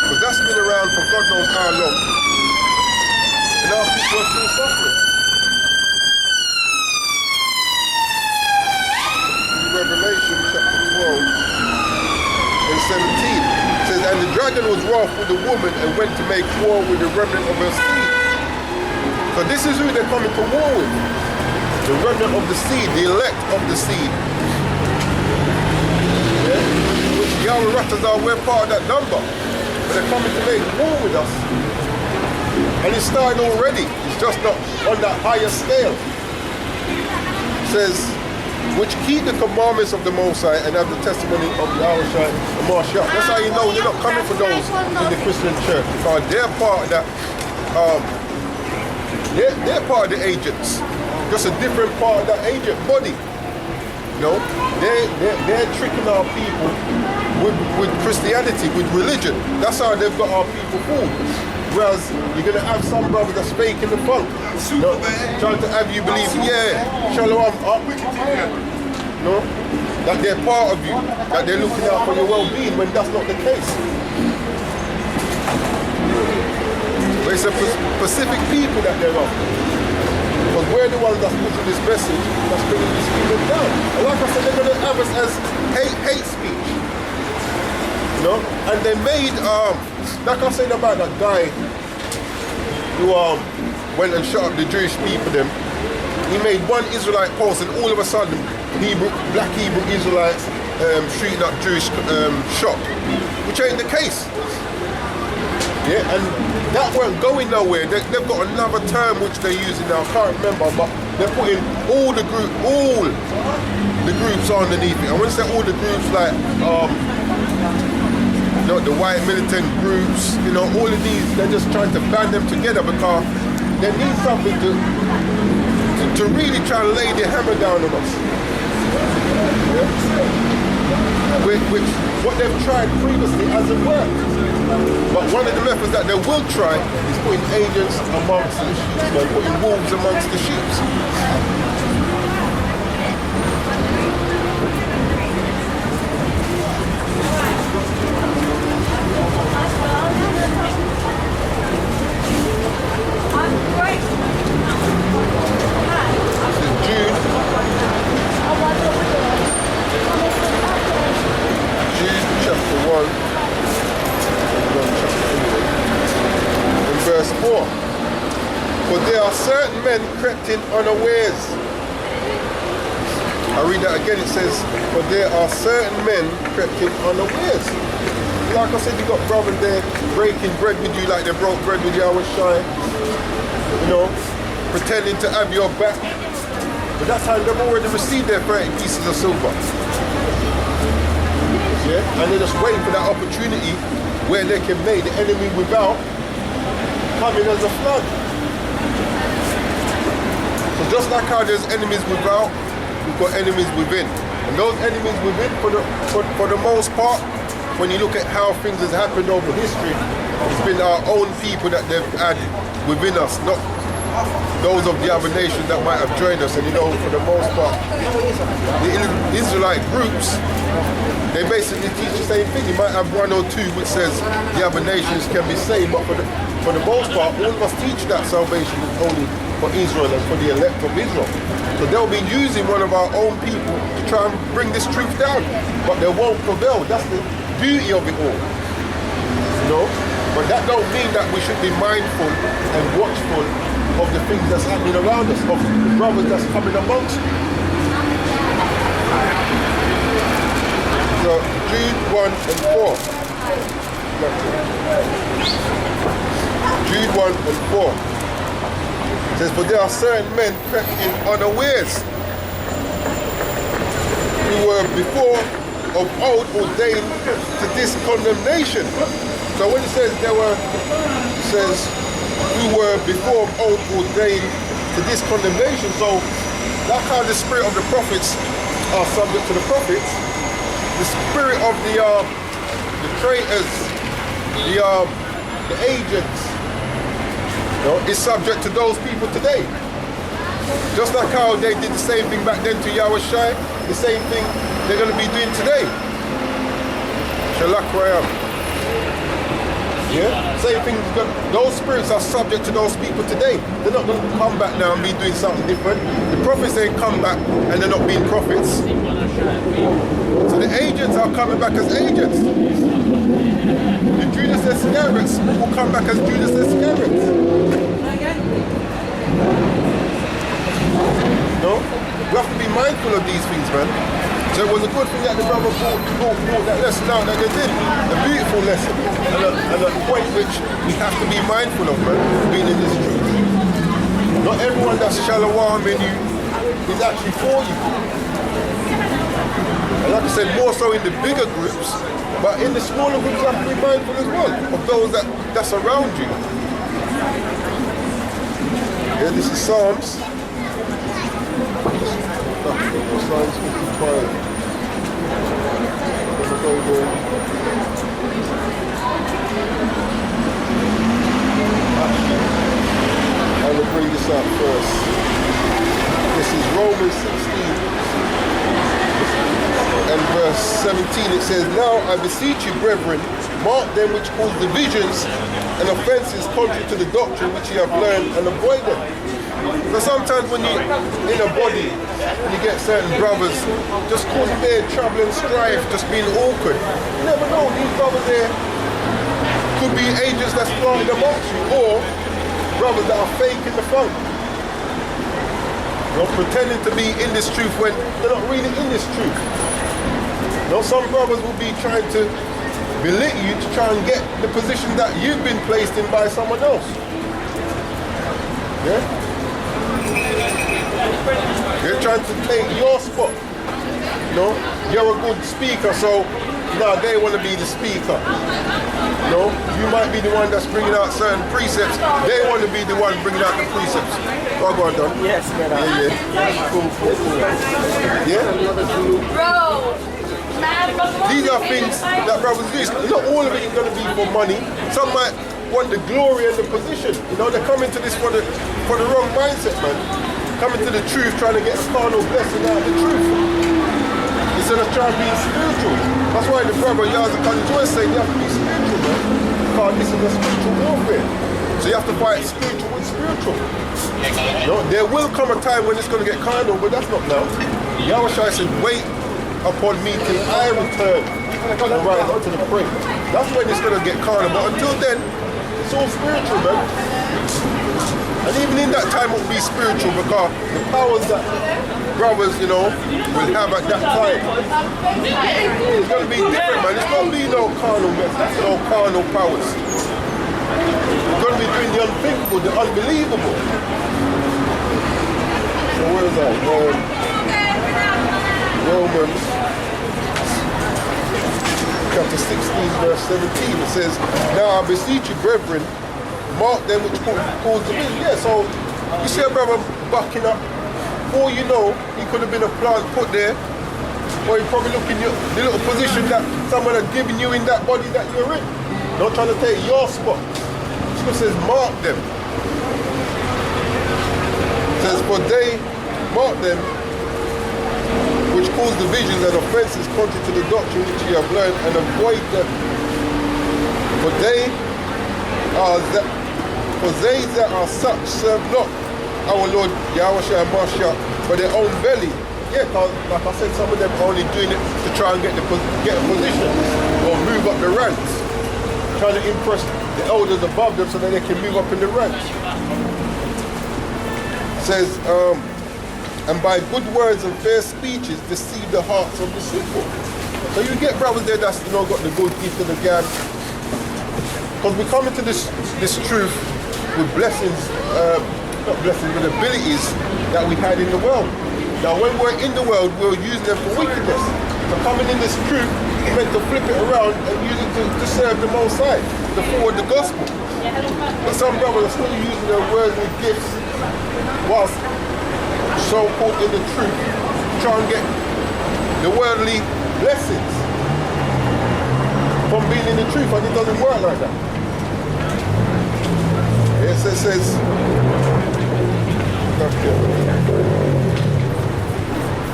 Because that's been around for God knows how long. And our people are still suffering. Revelation chapter 12 and 17 says, and the dragon was wroth with the woman and went to make war with the remnant of her seed. So this is who they're coming to war with. The remnant of the seed, the elect of the seed. Yeah? Which Yahweh Ratters are, we're part of that number. But they're coming to make war with us. And it started already. It's just not on that higher scale. It says, which keep the commandments of the Most High and have the testimony of Yahushua and Mashiach. That's how you know they're not coming for those in the Christian church, because they're part of that. They're part of the agents, just a different part of that agent body. They're tricking our people with Christianity, with religion. That's how they've got our people fooled. Whereas you're going to have some brothers that speak in the funk, trying to have you believe, shalom, that they're part of you, that they're looking out for your well-being, when that's not the case. But it's a specific people that they're after. Because we're the ones that's pushing this message, that's bringing this kingdom down. And like I said, they're going to have us as hate speech. And they made, like I said about that guy who went and shot up the Jewish people, he made one Israelite post, and all of a sudden, black Hebrew Israelites shooting up Jewish shop, which ain't the case. Yeah, and that weren't going nowhere. They've got another term which they're using now, I can't remember, but they're putting all the groups underneath it. And when I say all the groups, like the white militant groups, all of these, they're just trying to band them together, because they need something to really try and lay their hammer down on us. Yeah? Which what they've tried previously hasn't worked. But one of the methods that they will try is putting agents amongst the sheep, man, putting wolves amongst the sheep. Jude chapter 1, in verse 4. For there are certain men crept in unawares. I read that again, it says, for there are certain men crept in unawares. Like I said, you got brothers there breaking bread with you like they broke bread with you, I was shy. You know, pretending to have your back. But that's how they've already received their 30 pieces of silver. Yeah? And they're just waiting for that opportunity where they can make the enemy without coming as a flood. So just like how there's enemies without, we've got enemies within. And those enemies within, for the most part, when you look at how things has happened over history, it's been our own people that they've had within us, not those of the other nations that might have joined us. And you know, for the most part, the Israelite groups, they basically teach the same thing. You might have one or two which says the other nations can be saved, but for the most part, all of us teach that salvation is only for Israel and for the elect of Israel. So they'll be using one of our own people to try and bring this truth down, but they won't prevail. That's the beauty of it all. You know? But that don't mean that we should be mindful and watchful of the things that's happening around us, of the brothers that's coming amongst you. So Jude 1 and 4. Jude 1 and 4. It says, for there are certain men crept in unawares, who were before of old ordained to this condemnation. So when it says it says who were before of old ordained to this condemnation. So that's how the spirit of the prophets are subject to the prophets. The spirit of the traitors, the agents, you know, is subject to those people today. Just like how they did the same thing back then to Yahushua, the same thing they're going to be doing today. Shalak Rayam. Yeah, same thing. Those spirits are subject to those people today. They're not going to come back now and be doing something different. The prophets ain't come back and they're not being prophets. So the agents are coming back as agents. The Judas Iscariot will come back as Judas Iscariot. No? We have to be mindful of these things, man. So it was a good thing that the brother brought that lesson out that they did. A beautiful lesson. And a point which we have to be mindful of, man, being in this truth. Not everyone that's shalom in you is actually for you. And like I said, more so in the bigger groups, but in the smaller groups you have to be mindful as well of those that's around you. Yeah, this is Psalms. Psalms 55. I will bring this up first. This is Romans 16 and verse 17. It says, now I beseech you, brethren, mark them which cause divisions and offences contrary to the doctrine which you have learned, and avoid them. So sometimes when you're in a body and you get certain brothers just causing their trouble and strife, just being awkward, you never know, these brothers there could be angels that's flying amongst you, or brothers that are faking the fun. You know, pretending to be in this truth when they're not really in this truth. You know, some brothers will be trying to belittle you to try and get the position that you've been placed in by someone else. Yeah? They're trying to take your spot. You know, you're a good speaker, so now they want to be the speaker. You know, you might be the one that's bringing out certain precepts. They want to be the one bringing out the precepts. Oh, go on, Don. Yes, man. Yeah. Cool. Yeah? Bro! These are things that brothers do. Not all of it is going to be for money. Some might want the glory and the position. You know, they're coming to this for the wrong mindset, man. Coming to the truth, trying to get a carnal blessing out of the truth. Instead of trying to be spiritual. That's why the brother Yaza Khan is always saying you have to be spiritual, man. Because this is a spiritual warfare. So you have to fight spiritual with spiritual. You know, there will come a time when it's going to get carnal, but that's not now. Yahushua said, wait upon me till I return and rise up to the prey. That's when it's going to get carnal. But until then, it's all spiritual, man. And even in that time it will be spiritual because the powers that brothers, you know, will have at that time, it's going to be different, man. It's going to be no carnal methods, no carnal powers. It's going to be doing the unthinkable, the unbelievable. So where is that? Romans chapter 16 verse 17, it says, now I beseech you, brethren, mark them which cause the bill. Yeah, so you see a brother bucking up, or you know, he could have been a plant put there, or he probably looking at the little position that someone had given you in that body that you're in. Not trying to take your spot. Scripture says, mark them. It says, for they mark them which cause divisions and offences contrary to the doctrine which ye have learned, and avoid them. For they that are such serve not our Lord Yahushua and Mashiach for their own belly. Yeah, cause like I said, some of them are only doing it to try and get a position or move up the ranks, trying to impress the elders above them so that they can move up in the ranks. It says, and by good words and fair speeches deceive the hearts of the simple. So you get brothers there that's, you know, got the good gift of the gab. Because we come into this truth with blessings, not blessings, but abilities that we had in the world. Now when we're in the world, we're using them for wickedness. So coming in this truth, we're meant to flip it around and use it to serve the Most High, to forward the gospel. But some brothers are still using their worldly gifts whilst so-called in the truth, try and get the worldly blessings from being in the truth, and it doesn't work like that. Yes, it says,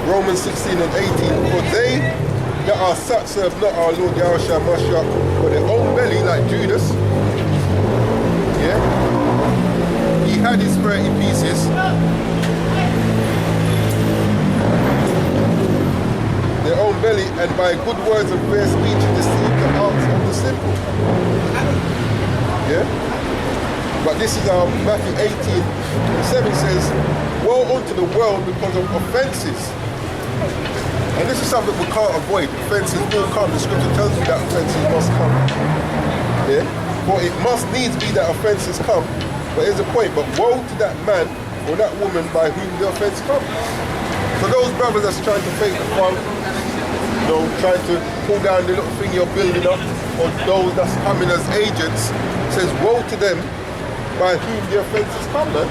Romans 16 and 18, for they that are such serve not our Lord Yahushua Mashiach for their own belly, like Judas. Yeah? He had his 30 pieces. Their own belly, and by good words and fair speech deceive the hearts of the simple. Yeah? But this is Matthew 18:7 says, woe unto the world because of offences. And this is something we can't avoid. Offences will come. The scripture tells you that offences must come. Yeah? For it must needs be that offences come. But here's the point, but woe to that man or that woman by whom the offence comes. For those brothers that's trying to fake the funk, you know, trying to pull down the little thing you're building up, or those that's coming as agents, says woe to them by whom the offences come, man.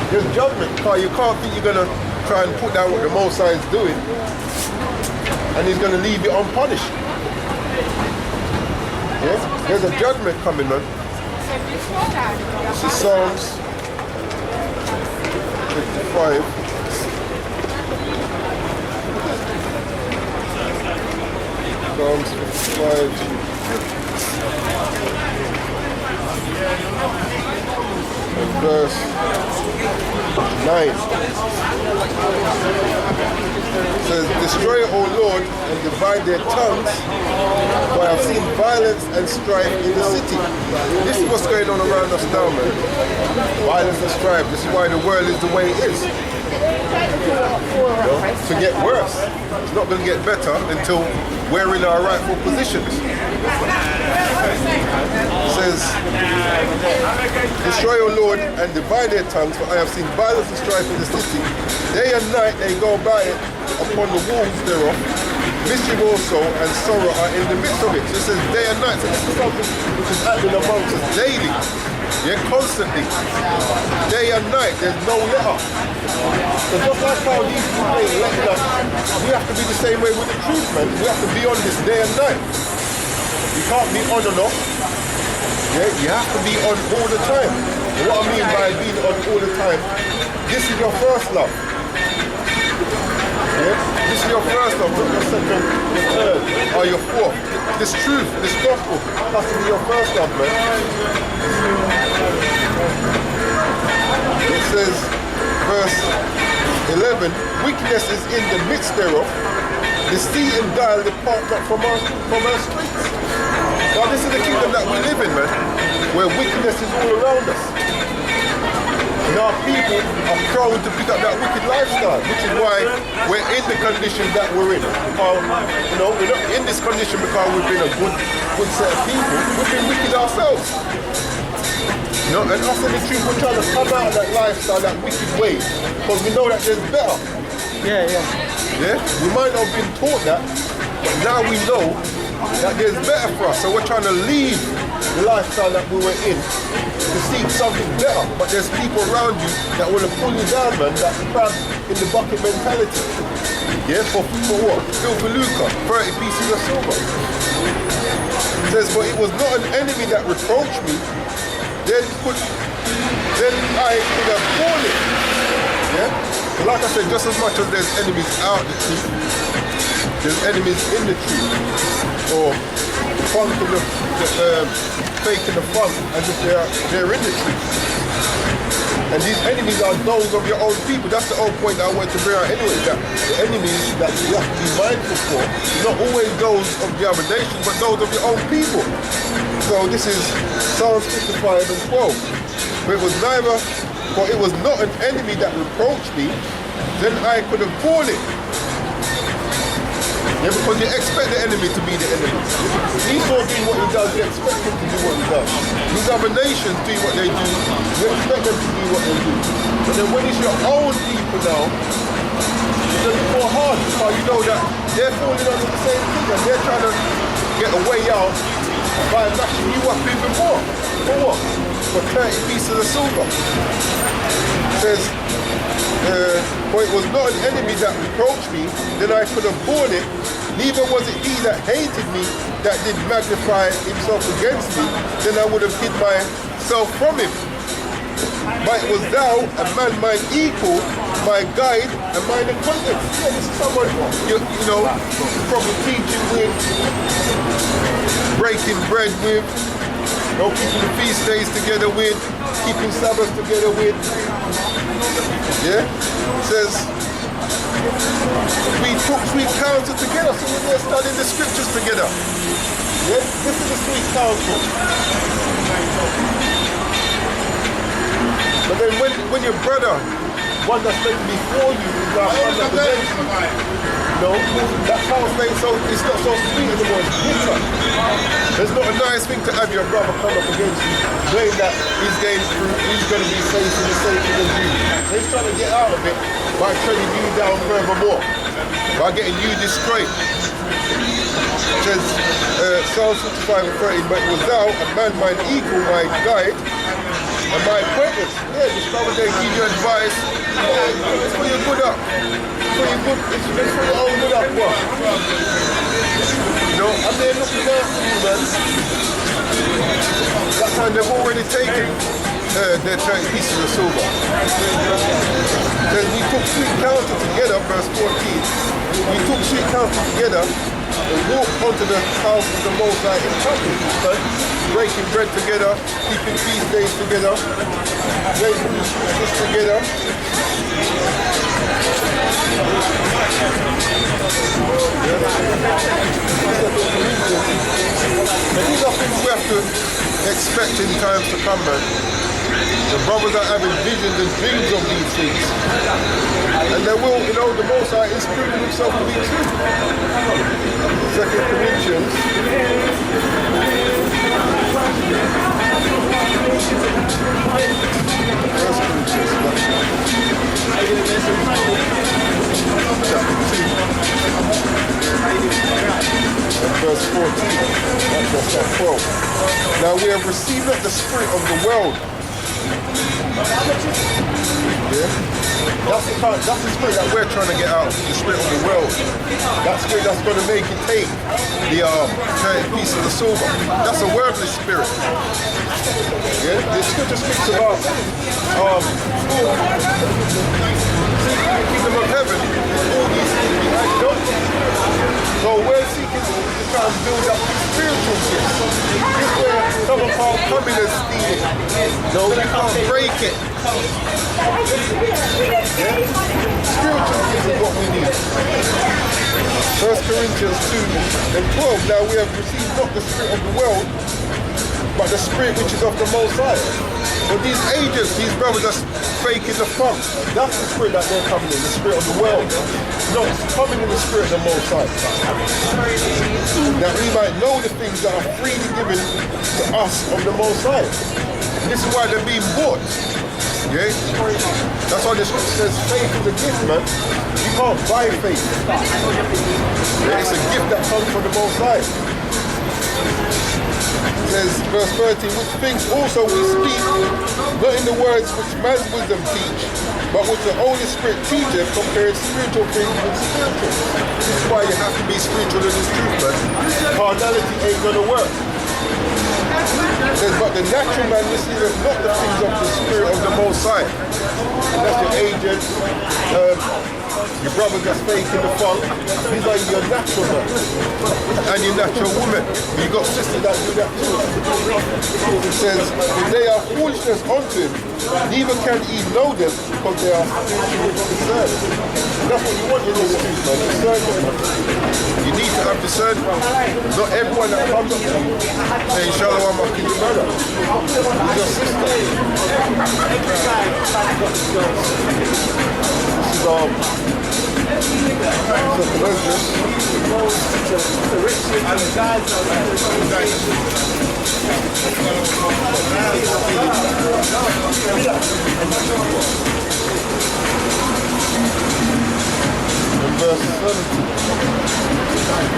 There's judgment, because you can't think you're going to try and put down what the Most High is doing and he's going to leave it unpunished. Yeah? There's a judgment coming, man. This is Psalms 55. Psalms 55. Verse 9 says, destroy, O Lord, and divide their tongues, for I have seen violence and strife in the city. This is what's going on around us now, man. Violence and strife. This is why the world is the way it is. To get worse. It's not going to get better until we're in our rightful positions. It says, destroy, O Lord, and divide their tongues, for I have seen violence and strife in the city. Day and night they go by it upon the walls thereof. Mischief also and sorrow are in the midst of it. So it says day and night. So this is something which is happening amongst us daily. Yeah, constantly. Day and night, there's no let up. So just like how these people ain't letting us, we have to be the same way with the truth, man. We have to be on this day and night. You can't be on and off. Yeah, you have to be on all the time. And what I mean by being on all the time, this is your first love. Yeah? This is your first love, not your second, your third, or your fourth. This truth, this gospel, has to be your first love, man. It says, verse 11, wickedness is in the midst thereof. Deceit and guile depart not from our streets. Now this is the kingdom that we live in, man, where wickedness is all around us. And our people are prone to pick up that wicked lifestyle, which is why we're in the condition that we're in. We're not in this condition because we've been a good set of people. We've been wicked ourselves. And us in the truth, we're trying to come out of that lifestyle, that wicked way, because we know that there's better. Yeah. Yeah? We might not have been taught that, but now we know that there's better for us. So we're trying to leave the lifestyle that we were in to seek something better. But there's people around you that want to pull you down, man, that crab in the bucket mentality. Yeah, for what? Silver lucre, 30 pieces of silver. It says, but it was not an enemy that reproached me, then I could have borne it. Yeah? But like I said, just as much as there's enemies out the truth, there's enemies in the truth. Or funking faking the fun as if they're in the truth. And these enemies are those of your own people. That's the whole point that I wanted to bring out anyway, that the enemies that you have to be mindful for, not always those of the other nation, but those of your own people. So this is Psalms 55 and 12. For it was not an enemy that reproached me, then I could have borne it. Yeah, because you expect the enemy to be the enemy. Esau doing what he does, you expect him to do what he does. These other nations doing what they do, you expect them to do what they do. But then when it's your own people now, it's a bit more hard because you know that they're falling under the same thing and they're trying to get a way out by lashing you up even more. For what? For 30 pieces of silver. It says, for it was not an enemy that reproached me, then I could have borne it. Neither was it he that hated me that did magnify himself against me, then I would have hid myself from him. But it was thou, a man mine equal, my guide and mine acquaintance. Yeah, this is someone you probably teaching with, breaking bread with, keeping the feast days together with, keeping Sabbath together with. Yeah? It says, we took sweet counsel together, so we're studying the scriptures together. Yeah? This is the sweet counsel. But then when your brother, one that's meant to be for you, is our son that against you, that counsel ain't it's not so sweet anymore, it's bitter. It's not a nice thing to have your brother come up against you, knowing that he's going to be facing the same thing as you. He's trying to get out of it by treading you down furthermore, by getting you destroyed. It says, Psalm 55 and 13, but it was thou, a man mine equal, my guide, and my acquaintance. Yeah, just come there, give you advice. Yeah, it's for your good up. It's for your own good up, what? I'm there looking after you, man. That time they've already taken their 30 pieces of silver. Then we took sweet counsel together, verse 14. We took sweet counsel together and walked onto the house of the Most High in company, breaking bread together, keeping feast days together, breaking the scriptures together. These are things we have to expect in times to come, man. The brothers are having visions and dreams of these things. And they will, the Most High is proving himself to be true. 2 Corinthians. Verse 14, that's verse 12. Now we have received receive not the spirit of the world. Yeah? That's the spirit that we're trying to get out, the spirit of the world. That spirit that's going to make you take the piece of the silver. That's a worldly spirit. Yeah? The scripture speaks about the kingdom of heaven, all these things behind don't. So we're seeking to try and build up spiritual gifts. This is where someone can't come in and steal it. No, you can't break it. Yeah? Spiritual gifts is what we need. 1 Corinthians 2 and 12. Now we have received not the spirit of the world, but the spirit which is of the Most High. But these agents, these brothers are faking the funk. That's the spirit that they're coming in, the spirit of the world. No, it's coming in the spirit of the Most High. That we might know the things that are freely given to us of the Most High. And this is why they're being bought. Yeah? That's why the scripture says faith is a gift, man. You can't buy faith. Yeah? It's a gift that comes from the Most High. It says, verse 13, which things also we speak, not in the words which man's wisdom teach, but which the Holy Spirit teacheth, comparing spiritual things with spiritual. This is why you have to be spiritual in this truth, man. Carnality ain't gonna work. It says, but the natural man receiveth not the things of the Spirit of the Most High. And that's your agent, your brother that's faking the funk. These are your natural man and your natural woman. You got sisters that do that too. It says, if they are foolishness unto him, neither can he know them because they are spiritually discerned. That's what you want in this truth, man. Discernment. You need to have discernment. Not everyone that comes up to you saying, Shalom, I'm your brother. He's your sister. Verse 17.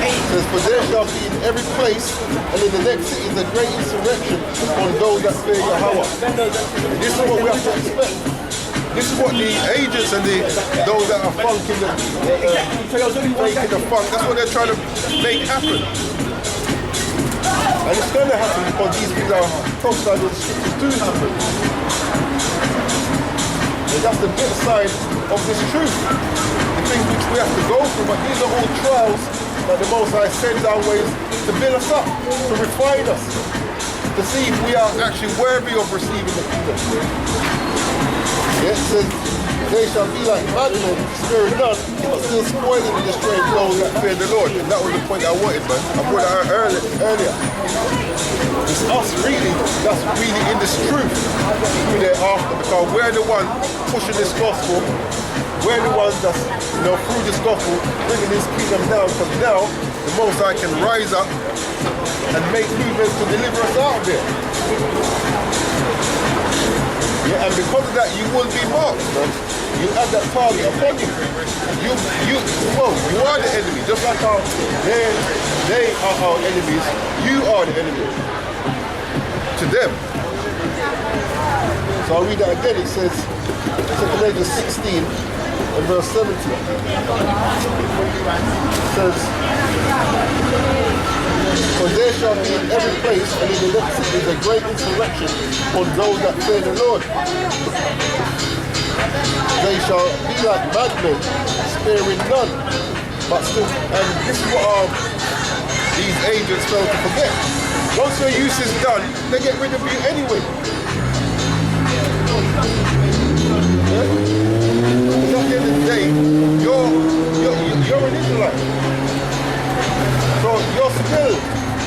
It says, for there shall be in every place and in the next city is a great insurrection on those that fear Yahweh. This is what we have to expect. This is what the agents and those that are funking the funk, that's what they're trying to make happen. And it's going to happen because these things are prophesied in the scriptures do happen. And that's the bit side of this truth. The things which we have to go through, but these are all trials that the Most High sends our ways to build us up, to refine us, to see if we are actually worthy of receiving the kingdom. Yes, it says, they shall be like madmen, sparing none, but still spoiling and destroying those that fear the Lord. And that was the point I wanted, man. I brought it out earlier. It's us really, that's really in this truth who they're after, because we're the ones pushing this gospel. We're the ones that's, through this gospel, bringing this kingdom down, because now the Most High can rise up and make movements to deliver us out of there. Yeah, and because of that, you will be marked, man. You have that target upon you. You are the enemy. Just like how they are our enemies, you are the enemy to them. So I'll read that again. It says, 2 Corinthians 16 and verse 17. It says, for there shall be in every place and in the next city a great insurrection on those that fear the Lord. They shall be like madmen, sparing none, but still. And this is what these agents fail to forget. Once their use is done, they get rid of you anyway. Yeah? Because at the end of the day, you're an Israelite. So you're still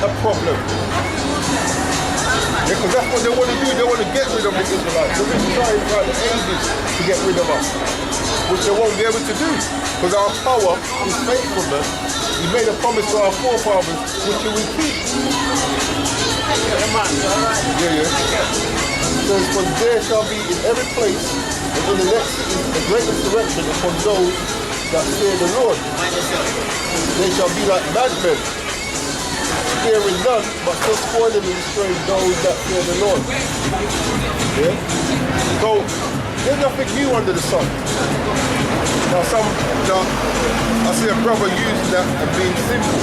a problem. Yeah, because that's what they want to do. They want to get rid of the Israelites. They've been trying for the ages to get rid of us, which they won't be able to do. Because our power is faithfulness. He made a promise to our forefathers, which he will keep. Yeah. It says, for there shall be in every place and in the next city a great insurrection upon those that fear the Lord. They shall be like madmen, sparing none, but still spoiling and destroying those that fear the Lord. Yeah? So, there's nothing new under the sun. Now I see a brother using that and being simple.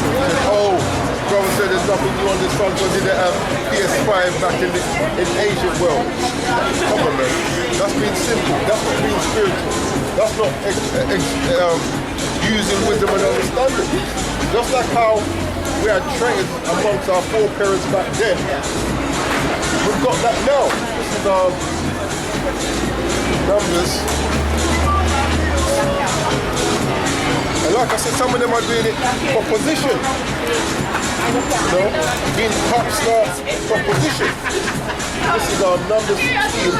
Oh, brother said there's nothing new under the sun, so did they have PS5 back in Asian world? Come on, man. That's being simple. That's not being spiritual. That's not using wisdom and understanding. Just like how we had traitors amongst our foreparents back then, we've got that now. This is Numbers. And like I said, some of them are doing it for position. You know, being top stars for position. This is Numbers 16.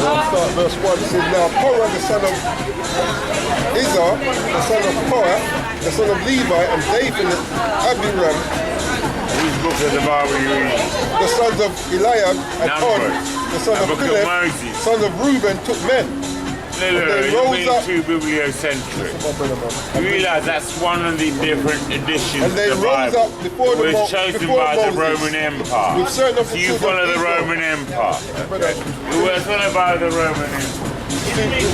Start verse 1. It says, now Korah, the son of Izhar, the son of Korah, the son of Levi, and David, Abiram, Whose book of the Bible you read? the sons of Eliab, and On, the son The of book of Philip, Moses. son of Reuben, took men. No, they you rose mean up- too bibliocentric. You realise that's one of the different editions And they of the rose Bible. up before the was Mo- chosen before by the Moses. Roman Empire. With certain of So the you children follow of the Israel. Roman Empire. Brother, Who was followed by the Roman Empire.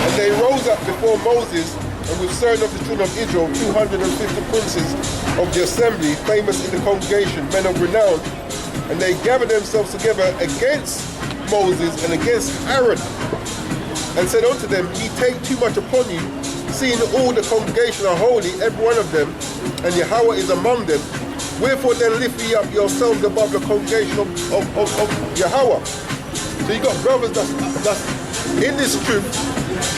and they rose up before Moses, and with certain of the children of Israel, 250 princes of the assembly, famous in the congregation, men of renown, and they gathered themselves together against Moses and against Aaron, and said unto them, ye take too much upon you, seeing all the congregation are holy, every one of them, and Yahweh is among them. Wherefore then lift ye up yourselves above the congregation of Yahweh. So you got brothers that's in this truth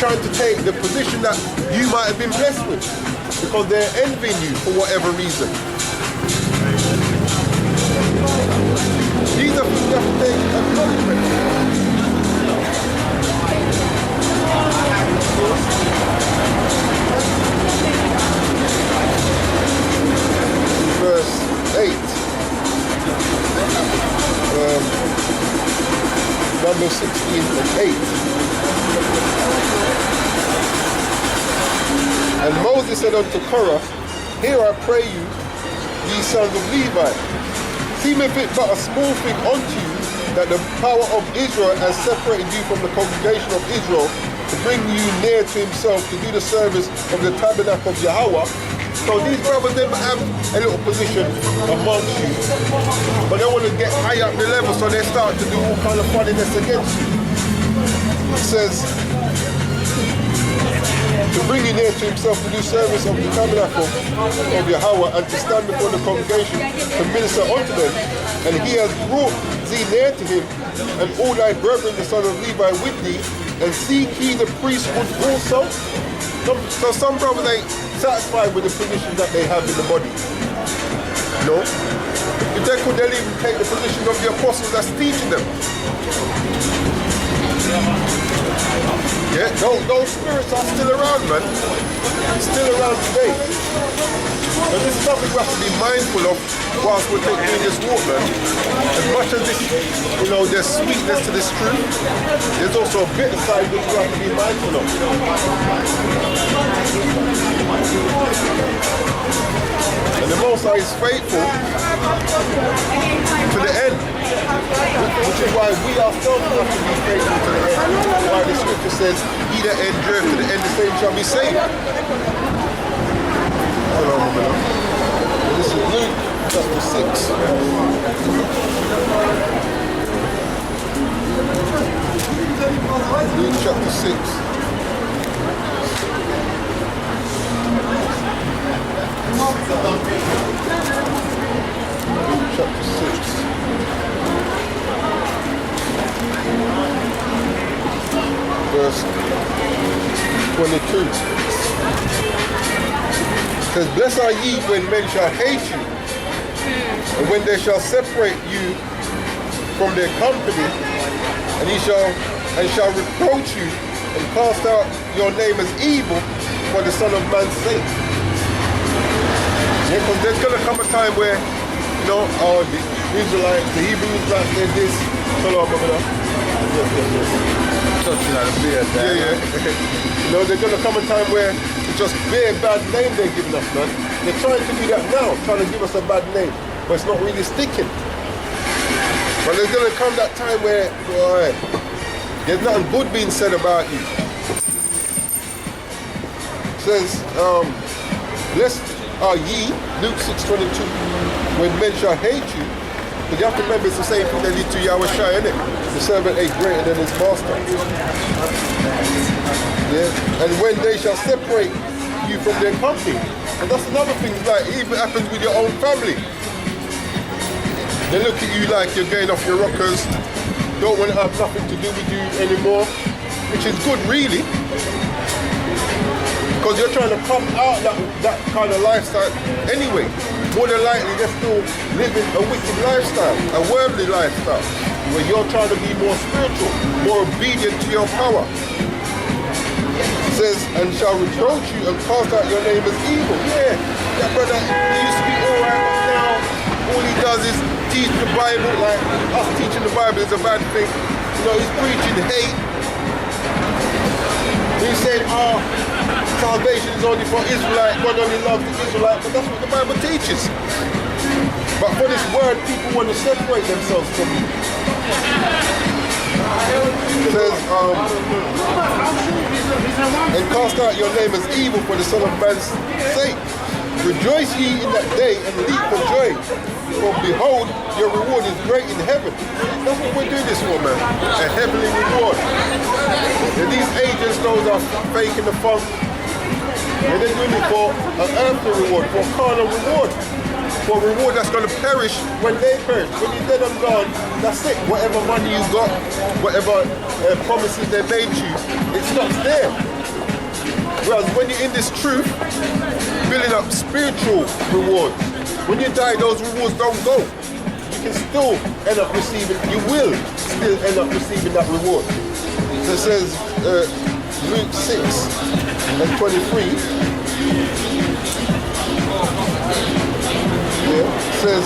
trying to take the position that you might have been blessed with, because they're envying you for whatever reason. These are things you have to take acknowledgement. Verse 8. Number 16 and 8. And Moses said unto Korah, Hear I pray you, ye sons of Levi, seemeth it but a small thing unto you, that the power of Israel has separated you from the congregation of Israel, to bring you near to himself, to do the service of the tabernacle of Yahweh. So these brothers never have a little position amongst you, but they want to get high up the level, so they start to do all kind of funniness against you. It says, to bring you near to himself, to do service of the tabernacle of Yahweh, and to stand before the congregation to minister unto them. And he has brought thee near to him, and all thy brethren, the son of Levi, with thee, and seek ye the priesthood also. So some brothers ain't satisfied with the position that they have in the body. No. If they could, they'll even take the position of the apostles that's teaching them. Yeah, those spirits are still around, man. Still around today. And this is something we have to be mindful of whilst we're taking this walk, man. As much as this, there's sweetness to this truth, there's also a bitter side which we have to be mindful of. And the Most High is faithful to the end, which is why we ourselves have to be faithful to the end. Why the scripture says, he that endureth to the end, the same shall be saved. And this is Luke chapter 6. Luke chapter 6. Luke chapter 6. Verse 22. It says, blessed are ye when men shall hate you, and when they shall separate you from their company, and shall reproach you, and cast out your name as evil for the Son of Man's sake. Yeah, because there's going to come a time where, the Israelites, the Hebrew Israelites, they're this. Hello, brother. Yes. Touching on the beard there. Yeah. There's going to come a time where, just bare bad name they're giving us, man. They're trying to do that now, trying to give us a bad name, but it's not really sticking. But there's gonna come that time where, boy, there's nothing good being said about you. It says, blessed are ye, Luke 6:22, when men shall hate you. But you have to remember it's the same thing they did to Yahweh Shai, isn't it? The servant ain't greater than his master. Yeah. And when they shall separate you from their company. And that's another thing, like it even happens with your own family. They look at you like you're going off your rockers, don't want to have nothing to do with you anymore, which is good really. Because you're trying to come out that kind of lifestyle anyway. More than likely they're still living a wicked lifestyle, a worldly lifestyle, where you're trying to be more spiritual, more obedient to your power. It says, and shall reproach you and cast out your name as evil. Yeah, that brother, he used to be alright, but now all he does is teach the Bible, like us teaching the Bible is a bad thing. You know, he's preaching hate. He's saying, salvation is only for Israelite, God only loves the Israelite, but that's what the Bible teaches. But for this word, people want to separate themselves from you. It says, and cast out your name as evil for the Son of Man's sake. Rejoice ye in that day and leap for joy. For behold, your reward is great in heaven. That's what we're doing this for, man. A heavenly reward. And these agents, those are faking the funk. And they're doing it for an earthly reward, for a carnal reward. For a reward that's going to perish when they perish. When you're dead and gone, that's it. Whatever money you got, whatever promises they made you, it stops there. Whereas when you're in this truth, building up spiritual rewards, when you die, those rewards don't go. You can still end up receiving, you will still end up receiving that reward. So it says, Luke 6:23, yeah, it says,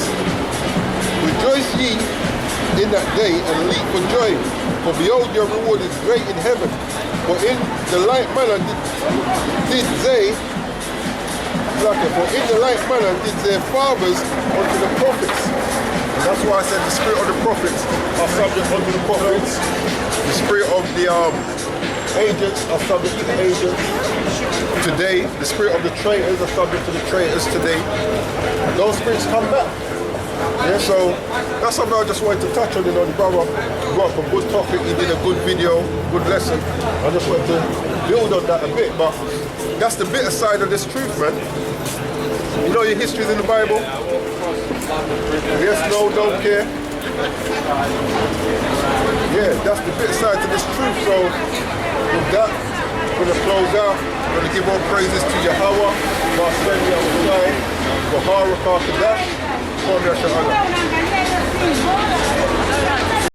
rejoice ye in that day and leap for joy, for behold your reward is great in heaven. For in the like manner did they, for in the like manner did their fathers unto the prophets. And that's why I said the spirit of the prophets are subject unto the prophets. The spirit of the agents are subject to the agents today. The spirit of the traitors are subject to the traitors today. Those spirits come back. Yeah, so that's something I just wanted to touch on. You know, the brother brought up a good topic. He did a good video, good lesson. I just wanted to build on that a bit, but that's the bitter side of this truth, man. You know your history is in the Bible. Yes, no, don't care. Yeah, that's the bitter side to this truth. So with that, I'm going to close out. I'm going to give all praises to Yahweh, Bashem Yahushai, Baharakah Kadash, Kwame Shahada.